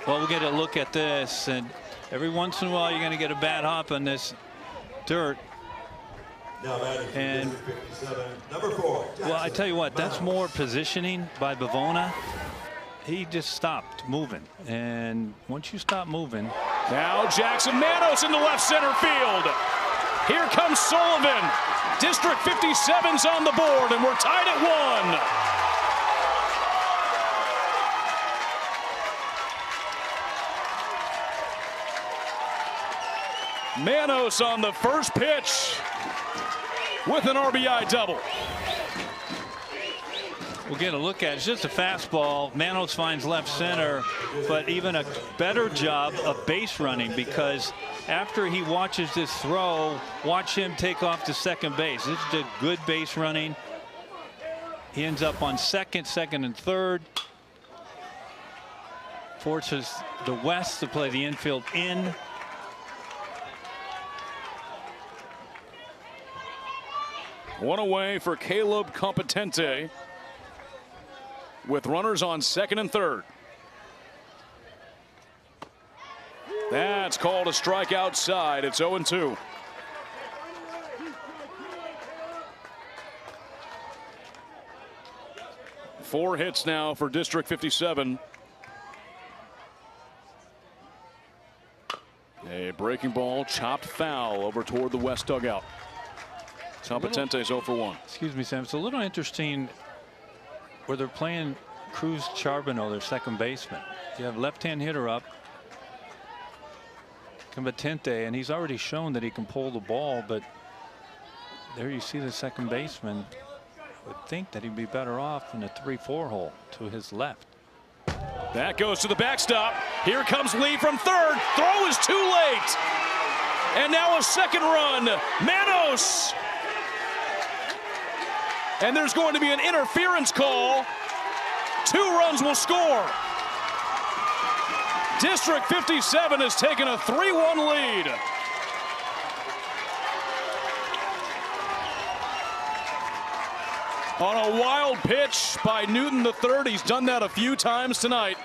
Well, we'll get a look at this. And every once in a while, you're going to get a bad hop on this dirt. And number 4, well, I tell you what, that's more positioning by Bavona. He just stopped moving, and once you stop moving. Now Jackson Manos in the left center field. Here comes Sullivan. District 57's on the board, and we're tied at 1. Manos on the first pitch with an RBI double. We'll get a look at it. It's just a fastball. Manos finds left center, but even a better job of base running, because after he watches this throw, watch him take off to second base. This is a good base running. He ends up on second and third. Forces the West to play the infield in. One away for Caleb Competente, with runners on second and third. That's called a strike outside. It's 0-2. Four hits now for District 57. A breaking ball chopped foul over toward the West dugout. Competente's 0 for 1. Excuse me, Sam. It's a little interesting where they're playing Cruz Charbonneau, their second baseman. You have left-hand hitter up, Competente, and he's already shown that he can pull the ball, but there you see the second baseman would think that he'd be better off in a 3-4 hole to his left. That goes to the backstop. Here comes Lee from third. Throw is too late. And now a second run. Manos. And there's going to be an interference call. 2 runs will score. District 57 has taken a 3-1 lead. On a wild pitch by Newton III. He's done that a few times tonight.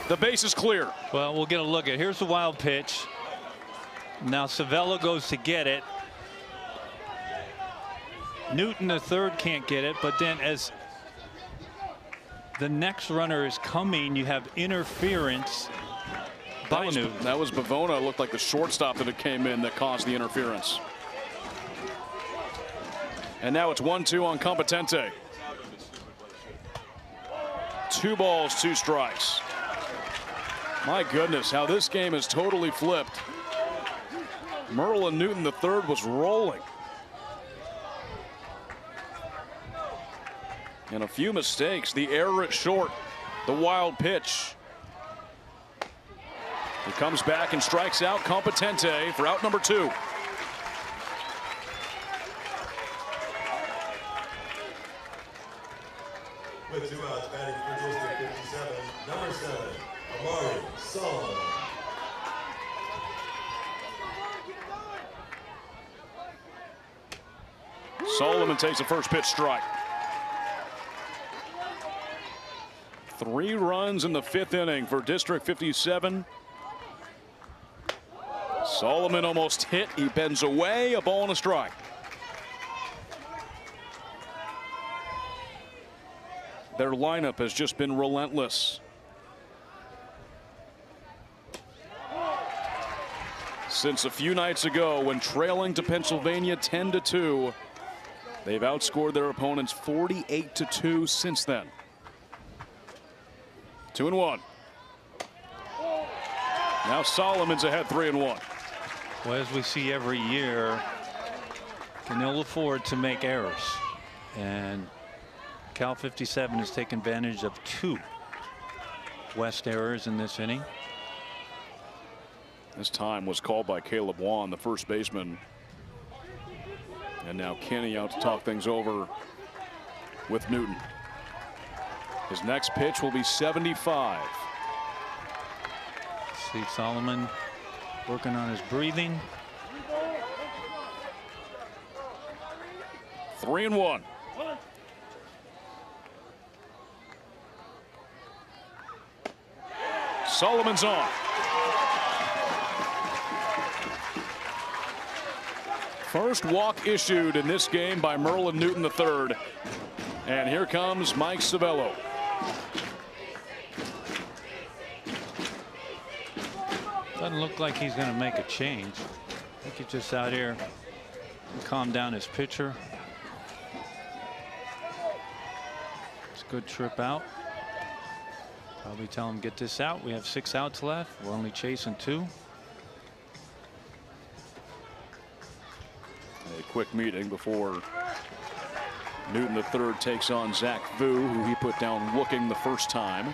The base is clear. Well, we'll get a look at. Here's the wild pitch. Now Savello goes to get it. Newton III can't get it, but then as the next runner is coming, you have interference by Newton. That was Bavona. It looked like the shortstop that it came in that caused the interference. And now it's 1-2 on Competente. 2 balls, 2 strikes. My goodness, how this game is totally flipped. Merlin Newton III was rolling. And a few mistakes. The error at short. The wild pitch. He comes back and strikes out Competente for out number 2. With 2 outs, batting for District 57, number 7, Amari Solomon. Solomon takes the first pitch strike. 3 runs in the 5th inning for District 57. Solomon almost hit. He bends away. A ball and a strike. Their lineup has just been relentless. Since a few nights ago, when trailing to Pennsylvania 10-2, they've outscored their opponents 48-2 since then. 2-1. Now Solomon's ahead 3-1. Well, as we see every year, can ill afford to make errors, and Cal 57 has taken advantage of 2 West errors in this inning. This time was called by Caleb Wan, the first baseman. And now Kenny out to talk things over with Newton. His next pitch will be 75. See Solomon working on his breathing. 3-1. Solomon's on. First walk issued in this game by Merlin Newton III. And here comes Mike Savello. Doesn't look like he's going to make a change. I think he's just out here to calm down his pitcher. It's a good trip out. Probably tell him get this out. We have 6 outs left. We're only chasing 2. A quick meeting before Newton III takes on Zach Vu, who he put down looking the first time.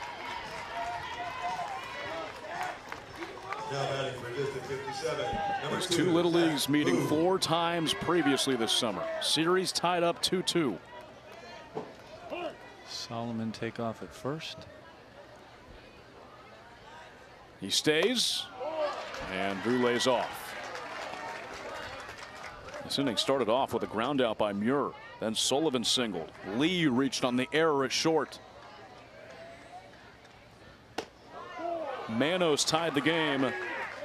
Now batting for District 57, number Those 2, 2 Little Zach Leagues meeting Vu. 4 times previously this summer. Series tied up 2-2. Solomon take off at first. He stays, and Vu lays off. This inning started off with a ground out by Muir. Then Sullivan singled. Lee reached on the error at short. Manos tied the game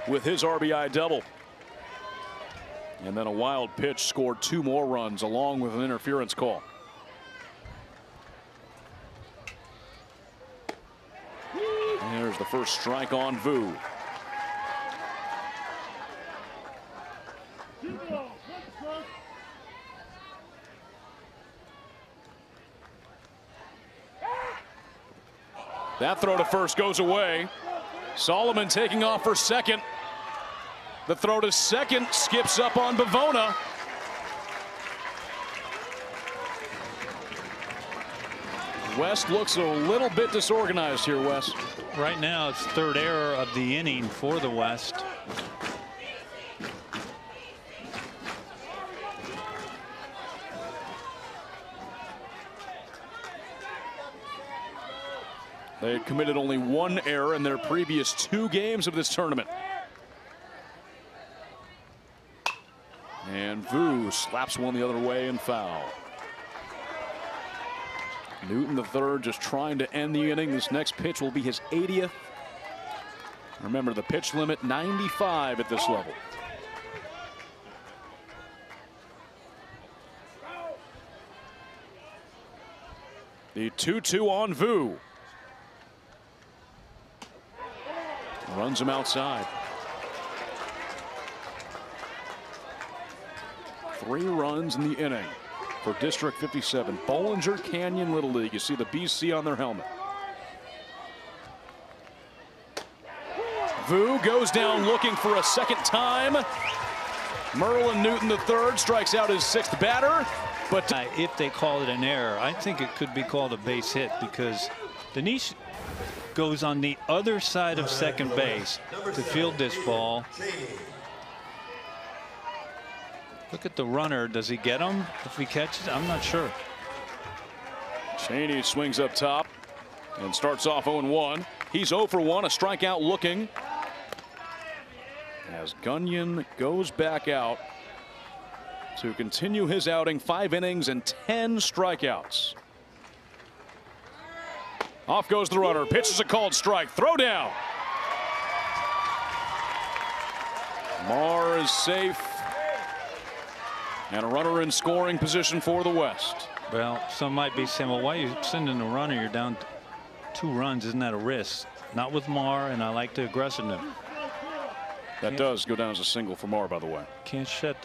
with his RBI double. And then a wild pitch scored 2 more runs along with an interference call. And there's the first strike on Vu. That throw to first goes away. Solomon taking off for second. The throw to second skips up on Bavona. West looks a little bit disorganized here, Wes. Right now, it's third error of the inning for the West. They had committed only one error in their previous 2 games of this tournament. And Vu slaps one the other way and foul. Newton the third just trying to end the inning. This next pitch will be his 80th. Remember, the pitch limit 95 at this level. The 2-2 on Vu. Runs him outside. 3 runs in the inning for District 57. Bollinger Canyon Little League. You see the BC on their helmet. Vu goes down looking for a second time. Merlin Newton III strikes out his 6th batter. But if they call it an error, I think it could be called a base hit because Denise goes on the other side of second base to field this ball. Look at the runner. Does he get him if he catches? I'm not sure. Cheney swings up top and starts off 0-1. He's 0 for 1, a strikeout looking. As Gunyon goes back out to continue his outing, 5 innings and 10 strikeouts. Off goes the runner. Pitch is a called strike. Throw down. Marr is safe. And a runner in scoring position for the West. Well, some might be saying, well, why are you sending a runner? You're down 2 runs. Isn't that a risk? Not with Marr, and I like the aggressiveness. That does go down as a single for Marr, by the way. Can't shut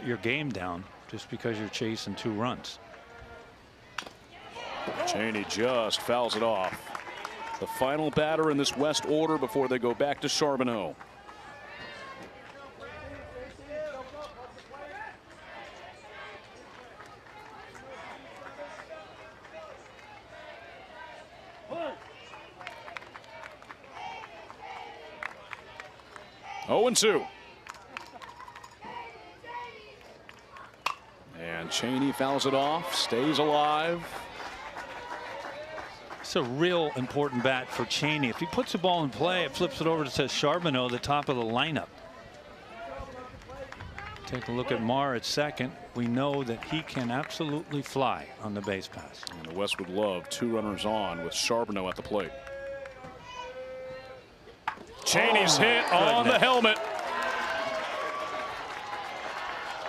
your game down just because you're chasing 2 runs. Cheney just fouls it off. The final batter in this West order before they go back to Charbonneau. Oh, 0-2. And Cheney fouls it off, stays alive. It's a real important bat for Cheney. If he puts the ball in play, it flips it over to Charbonneau, the top of the lineup. Take a look at Marr at second. We know that he can absolutely fly on the base pass. And the West would love 2 runners on with Charbonneau at the plate. Cheney's hit on the helmet.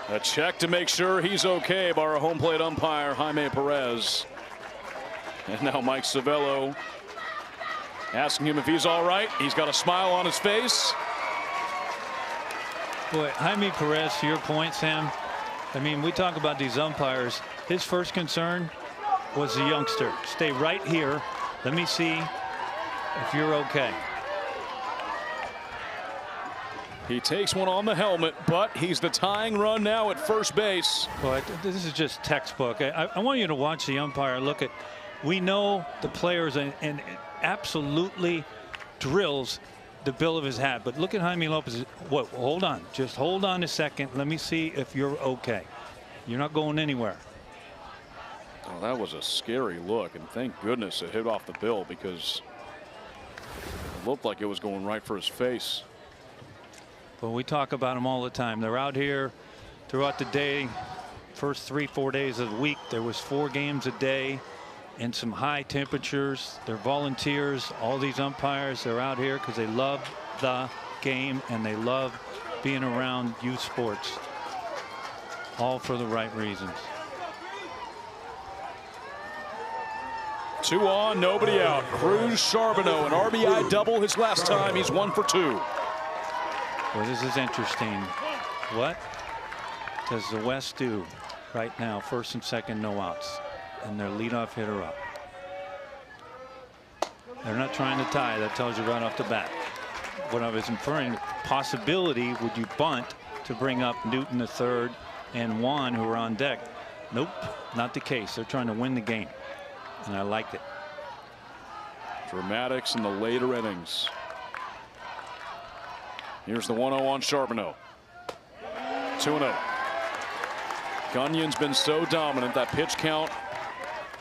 A check to make sure he's okay by our home plate umpire, Jaime Perez. And now Mike Savello asking him if he's all right. He's got a smile on his face. Boy, Jaime Perez, to your point, Sam, I mean, we talk about these umpires. His first concern was the youngster. Stay right here. Let me see if you're okay. He takes one on the helmet, but he's the tying run now at first base. Boy, this is just textbook. I want you to watch the umpire look at. We know the players and absolutely drills the bill of his hat. But look at Jaime Lopez. What? Hold on. Just hold on a second. Let me see if you're okay. You're not going anywhere. Oh, that was a scary look. And thank goodness it hit off the bill because it looked like it was going right for his face. Well, we talk about them all the time. They're out here throughout the day. First 3-4 days of the week, there was 4 games a day and some high temperatures. They're volunteers. All these umpires, they're out here because they love the game and they love being around youth sports. All for the right reasons. 2 on, nobody out. Cruz Charbonneau, an RBI double his last time. He's 1 for 2. Well, this is interesting. What does the West do right now? First and second, no outs, and their leadoff hitter up. They're not trying to tie. That tells you right off the bat. What I was inferring, possibility, would you bunt to bring up Newton the third and Juan, who are on deck? Nope, not the case. They're trying to win the game. and I like it. Dramatics in the later innings. Here's the 1-0 on Charbonneau. 2-0. Gunyon's been so dominant. That pitch count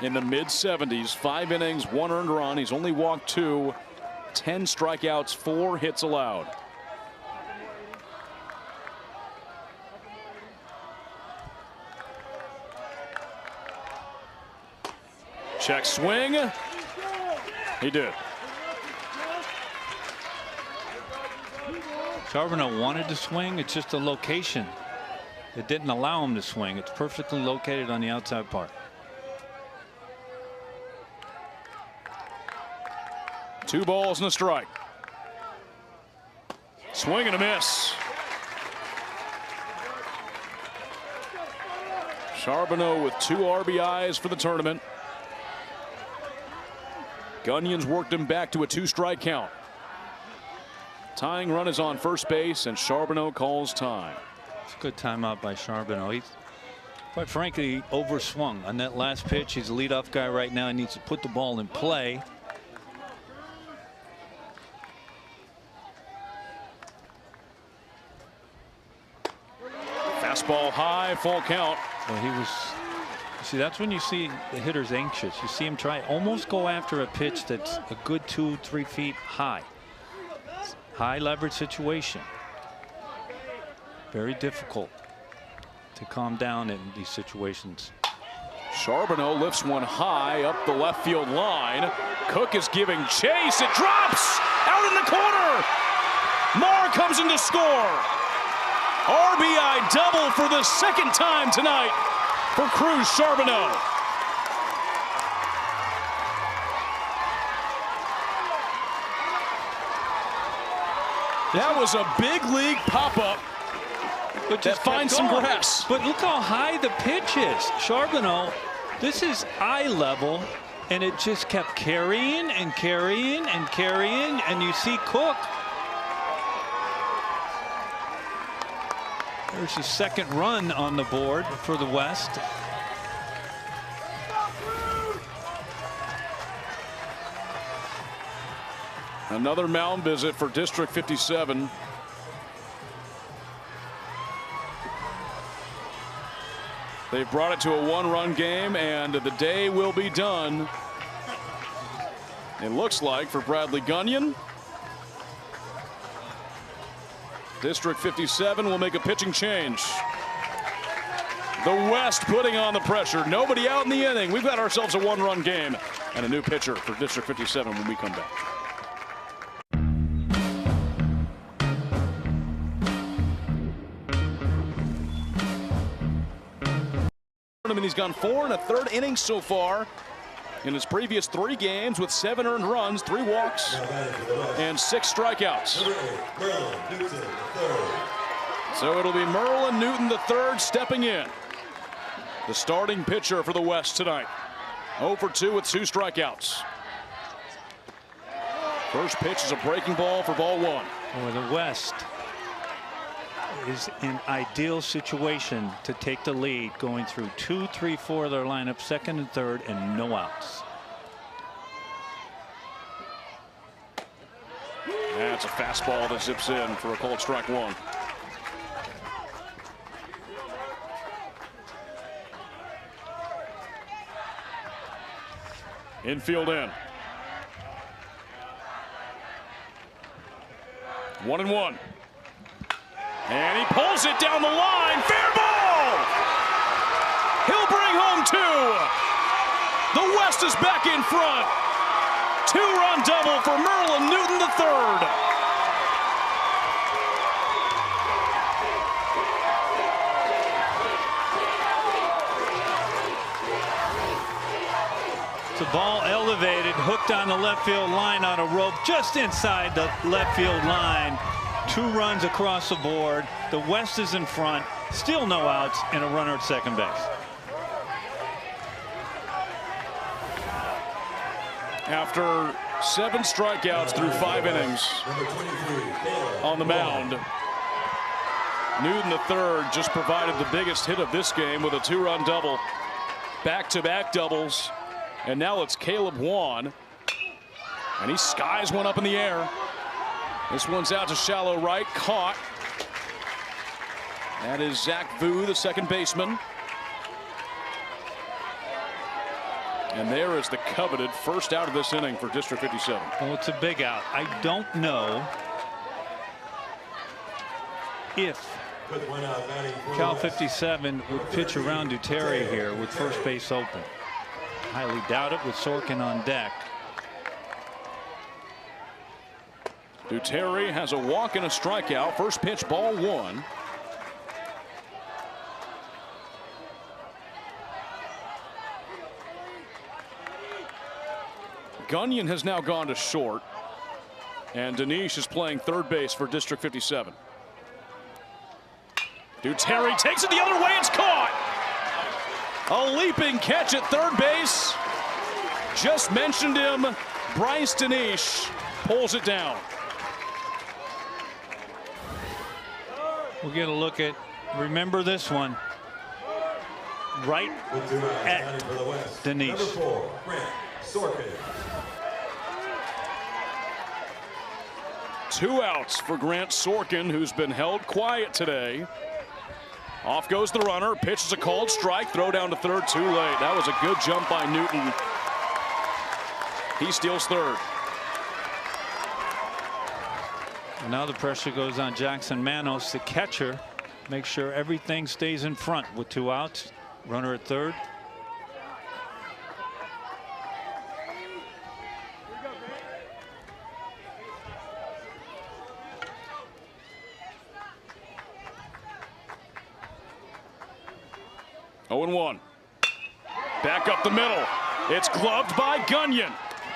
in the mid-70s. 5 innings, 1 earned run. He's only walked 2. 10 strikeouts, 4 hits allowed. Check swing. He did. Charbonneau wanted to swing. It's just a location that didn't allow him to swing. It's perfectly located on the outside part. 2 balls and a strike. Swing and a miss. Charbonneau with 2 RBIs for the tournament. Gunyon's worked him back to a 2-strike count. Tying run is on first base, and Charbonneau calls time. It's a good timeout by Charbonneau. He's, quite frankly, overswung on that last pitch. He's a leadoff guy right now. He needs to put the ball in play. Fastball high, full count. Well, he was. See, that's when you see the hitters anxious. You see him try almost go after a pitch that's a good 2-3 feet high. High leverage situation. Very difficult to calm down in these situations. Charbonneau lifts one high up the left field line. Cook is giving chase. It drops out in the corner. Marr comes in to score. RBI double for the 2nd time tonight for Cruz Charbonneau. That was a big league pop-up that finds some grass. But look how high the pitch is. Charbonneau, this is eye level, and it just kept carrying and carrying and carrying, and you see Cook. There's his 2nd run on the board for the West. Another mound visit for District 57. They've brought it to a 1-run game, and the day will be done. It looks like for Bradley Gunyon. District 57 will make a pitching change. The West putting on the pressure. Nobody out in the inning. We've got ourselves a 1-run game and a new pitcher for District 57 when we come back. He's gone 4 1/3 innings so far in his previous 3 games with 7 earned runs, 3 walks, and 6 strikeouts. So it'll be Merlin Newton III stepping in, the starting pitcher for the West tonight. 0 for 2 with 2 strikeouts. First pitch is a breaking ball for ball 1. Or the West is in ideal situation to take the lead, going through 2, 3, 4 of their lineup, 2nd and 3rd, and no outs. That's a fastball that zips in for a called strike 1. Infield in. 1-1. And he pulls it down the line. Fair ball! He'll bring home 2. The West is back in front. 2-run double for Merlin Newton III. The ball elevated, hooked on the left field line on a rope just inside the left field line. 2 runs across the board. The West is in front. Still no outs and a runner at second base. After 7 strikeouts through 5 innings on the mound, Newton III just provided the biggest hit of this game with a 2-run double. Back-to-back doubles And now it's Caleb Wan. And he skies one up in the air. This one's out to shallow right, caught. That is Zach Vu, the second baseman. And there is the coveted first out of this inning for District 57. Well, it's a big out. I don't know if Cal 57 would pitch around Duterte here with first base open. Highly doubt it with Sorkin on deck. Duterte has a walk and a strikeout. First pitch, ball one. Gunyon has now gone to short. And Danish is playing third base for District 57. Duterte takes it the other way. It's caught. A leaping catch at third base. Just mentioned him. Bryce Danish pulls it down. We'll get a look at, remember this one, right at Danish. Number 4, Grant Sorkin. 2 outs for Grant Sorkin, who's been held quiet today. Off goes the runner. Pitch is a called strike. Throw down to third, too late. That was a good jump by Newton. He steals third. Now the pressure goes on Jackson Manos, the catcher. Make sure everything stays in front with 2 outs. Runner at third. Oh and 1. Back up the middle. It's gloved by Gunyon.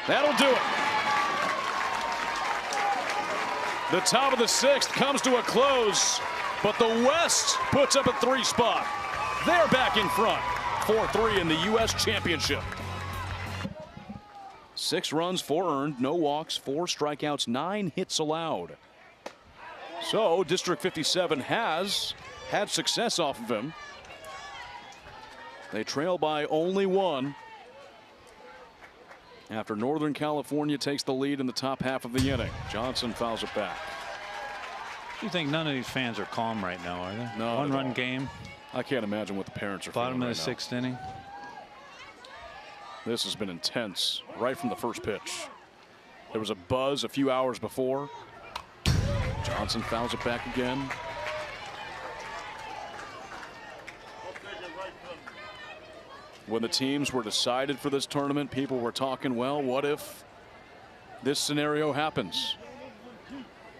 That'll do it. The top of the 6th comes to a close, but the West puts up a 3 spot. They're back in front. 4-3 in the US Championship. 6 runs, 4 earned, no walks, 4 strikeouts, 9 hits allowed. So District 57 has had success off of him. They trail by only 1 after Northern California takes the lead in the top half of the inning. Johnson fouls it back. You think none of these fans are calm right now, are they? No. 1-run game. I can't imagine what the parents are Bottom feeling of the right 6th inning. This has been intense right from the first pitch. There was a buzz a few hours before. Johnson fouls it back again. When the teams were decided for this tournament, people were talking, well, what if this scenario happens?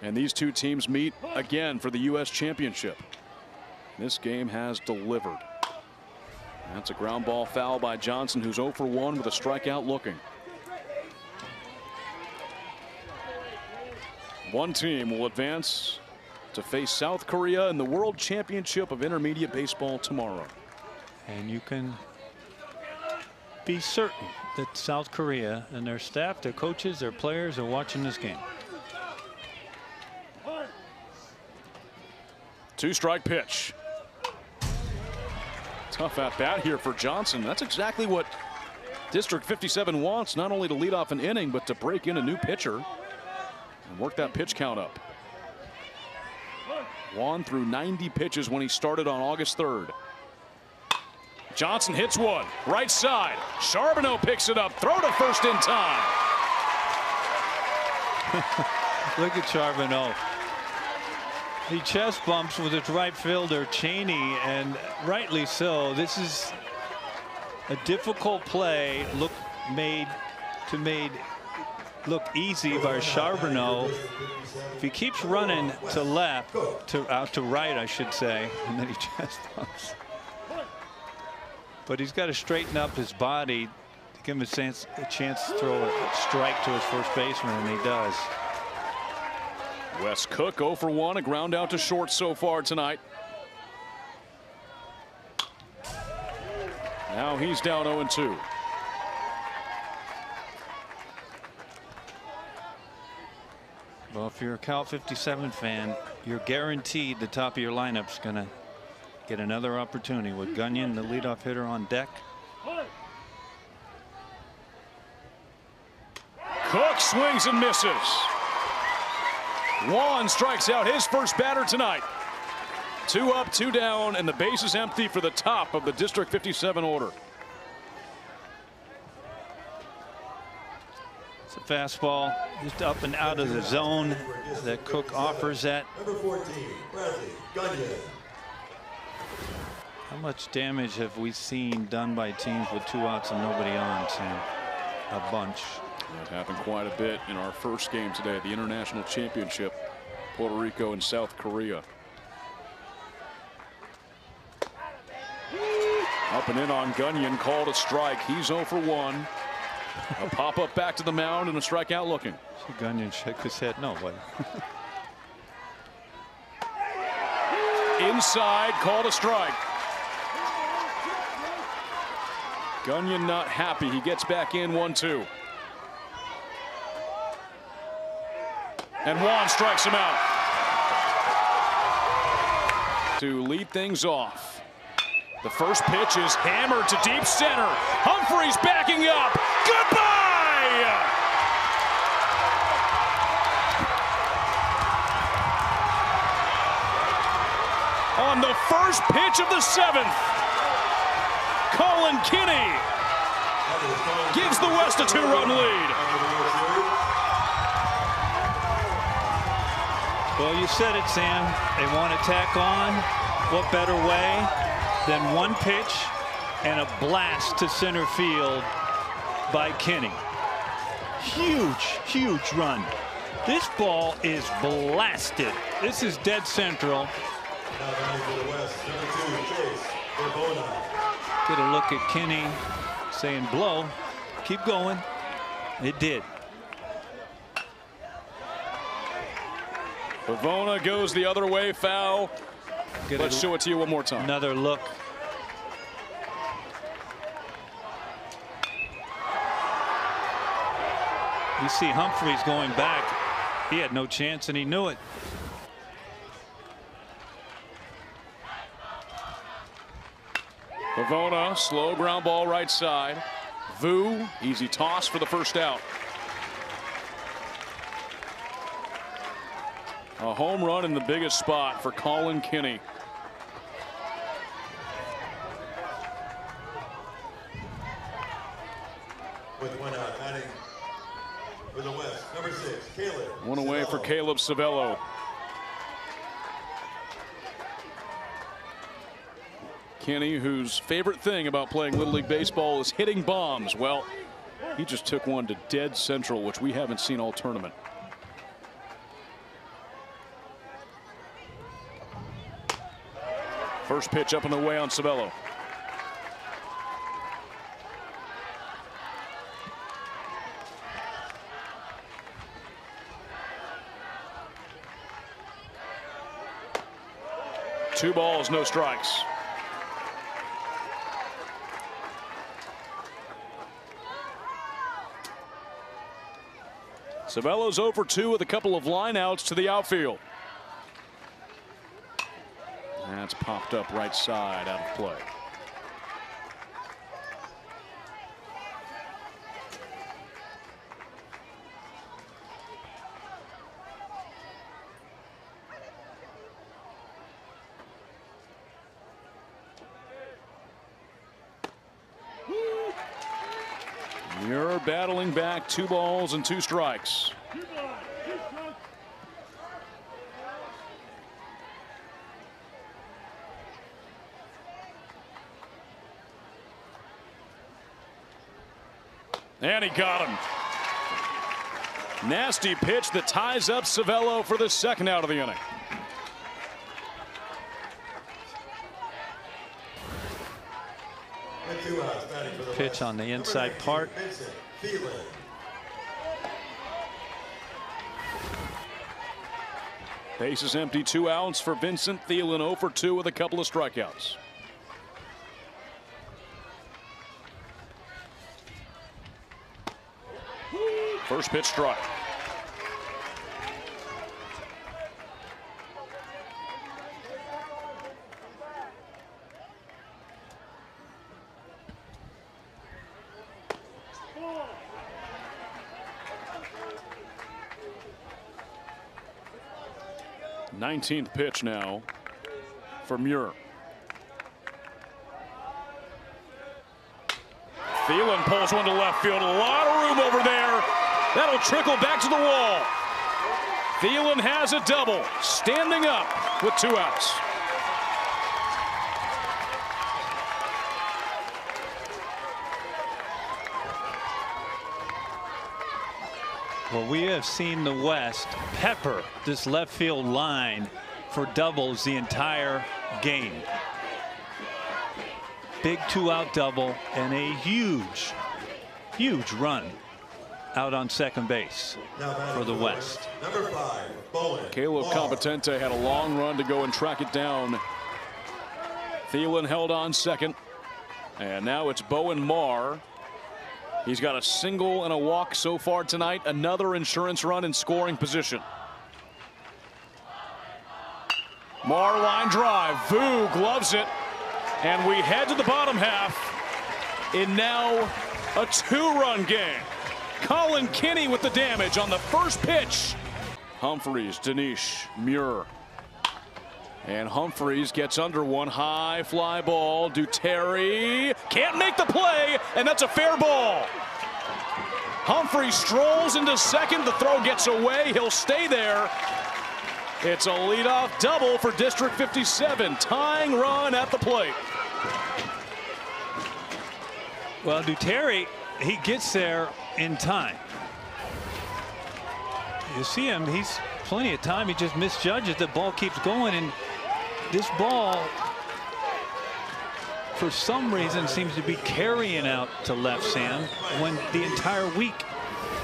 And these two teams meet again for the US Championship. This game has delivered. That's a ground ball foul by Johnson, who's 0 for 1 with a strikeout looking. One team will advance to face South Korea in the World Championship of Intermediate Baseball tomorrow. And you can be certain that South Korea and their staff, their coaches, their players are watching this game. 2-strike pitch. Tough at bat here for Johnson. That's exactly what District 57 wants, not only to lead off an inning, but to break in a new pitcher and work that pitch count up. Wan threw 90 pitches when he started on August 3rd. Johnson hits one, right side. Charbonneau picks it up, throw to first in time. Look at Charbonneau. He chest bumps with his right fielder Cheney, and rightly so. This is a difficult play, made look easy by Charbonneau. If he keeps running to left, out to right, I should say, and then he chest bumps. But he's got to straighten up his body to give him a chance to throw a strike to his first baseman, and he does. Wes Cook 0 for 1, a ground out to short so far tonight. Now he's down 0-2. Well, if you're a Cal 57 fan, you're guaranteed the top of your lineup's going to get another opportunity with Gunyon, the leadoff hitter, on deck. Cook swings and misses. Juan strikes out his first batter tonight. 2 up, 2 down, and the base is empty for the top of the District 57 order. It's a fastball just up and out of the zone that Cook offers that. Number 14, Bradley Gunyon. How much damage have we seen done by teams with 2 outs and nobody on, Sam? A bunch. That happened quite a bit in our first game today, the International Championship, Puerto Rico and South Korea. Up and in on Gunyon, called a strike. He's 0 for 1. A pop up back to the mound and a strikeout looking. Gunyon shook his head. No, buddy. Inside, called a strike. Gunyon not happy. He gets back in 1-2. And Juan strikes him out to lead things off. The first pitch is hammered to deep center. Humphreys backing up. Goodbye! On the first pitch of the 7th, Colin Kinney gives the West a 2-run lead. Well, you said it, Sam. They want to tack on. What better way than one pitch and a blast to center field by Kinney. Huge, huge run. This ball is blasted. This is dead central. Get a look at Kinney saying blow. Keep going. It did. Pavona goes the other way, foul. Let's show it to you one more time. Another look. You see Humphreys going back. He had no chance and he knew it. Pavona, slow ground ball right side. Vu, easy toss for the first out. A home run in the biggest spot for Colin Kinney. With 1 out, batting for the West, number 6, Caleb. One away for Caleb Savello. Kinney, whose favorite thing about playing Little League Baseball is hitting bombs. Well, he just took one to dead central, which we haven't seen all tournament. First pitch up and away on Savello. Two balls, no strikes. Savello's 0 for 2 with a couple of lineouts to the outfield. That's popped up right side, out of play. You're battling back, 2 balls and 2 strikes. And he got him. Nasty pitch that ties up Savello for the 2nd out of the inning. Pitch on the inside part. Base is empty, 2 outs for Vincent Thielen, 0 for 2 with a couple of strikeouts. First pitch strike. 19th pitch now for Muir. Thielen pulls one to left field. A lot of room over there. That'll trickle back to the wall. Thielen has a double, standing up with 2 outs. Well, we have seen the West pepper this left field line for doubles the entire game. Big 2-out double and a huge run out on second base for the West. Number 5, Bowen. Caleb Competente had a long run to go and track it down. Thielen held on second. And now it's Bowen Marr. He's got a single and a walk so far tonight. Another insurance run in scoring position. Marr line drive. Vu gloves it. And we head to the bottom half in now a 2-run game. Colin Kinney with the damage on the first pitch. Humphreys, Dinesh, Muir. And Humphreys gets under one. High fly ball. Duterte can't make the play, and that's a fair ball. Humphreys strolls into second. The throw gets away. He'll stay there. It's a leadoff double for District 57. Tying run at the plate. Well, Duterte, he gets there in time. You see him, he's plenty of time. He just misjudges. The ball keeps going, and this ball, for some reason, seems to be carrying out to left, Sam, when the entire week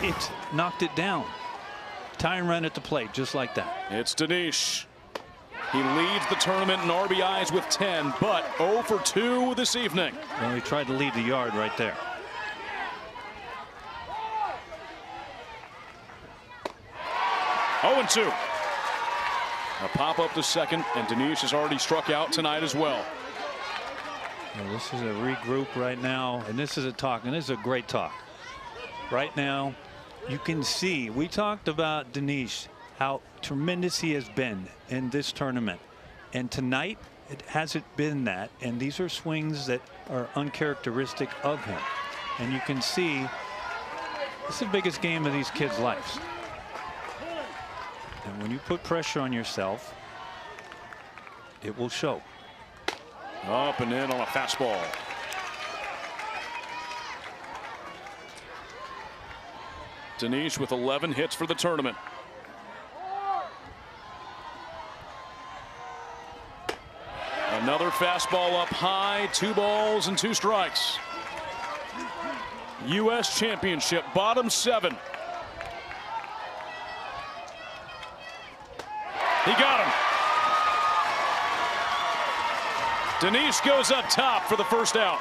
it's knocked it down. Tying run at the plate, just like that. It's Dinesh. He leads the tournament in RBIs with 10, but 0 for 2 this evening. Well, he tried to lead the yard right there. Oh, and 2. A pop up to second, and Dinesh has already struck out tonight as well. Well, this is a regroup right now, and this is a talk, and this is a great talk. Right now, you can see, we talked about Dinesh, how tremendous he has been in this tournament. And tonight, it hasn't been that. And these are swings that are uncharacteristic of him. And you can see, this is the biggest game of these kids' lives. And when you put pressure on yourself, it will show. Up and in on a fastball. Dinesh with 11 hits for the tournament. Another fastball up high. 2 balls and 2 strikes. US Championship, bottom 7. He got him. Dinesh goes up top for the first out.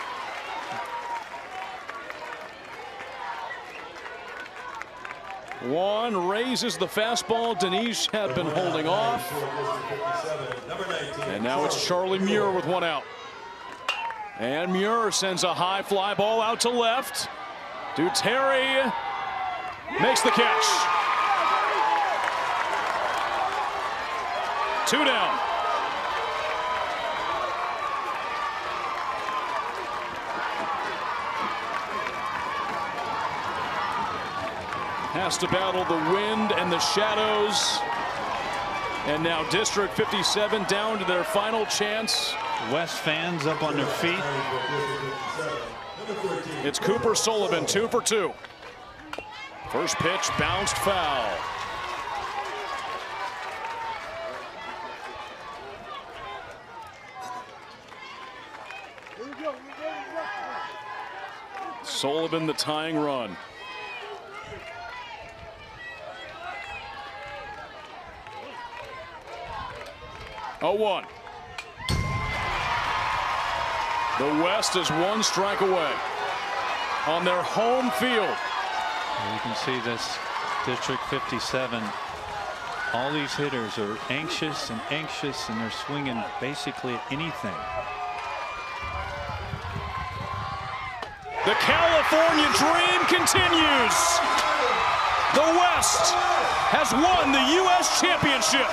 One raises the fastball. Dinesh had been holding off. And now it's Charlie Muir with 1 out. And Muir sends a high fly ball out to left. Duterte makes the catch. 2 down. Has to battle the wind and the shadows. And now District 57 down to their final chance. West fans up on their feet. It's Cooper Sullivan, 2 for 2. First pitch bounced foul. Sullivan the tying run. Oh, 1. The West is 1 strike away on their home field. You can see this District 57. All these hitters are anxious, and they're swinging basically at anything. The California dream continues. The West has won the US Championship.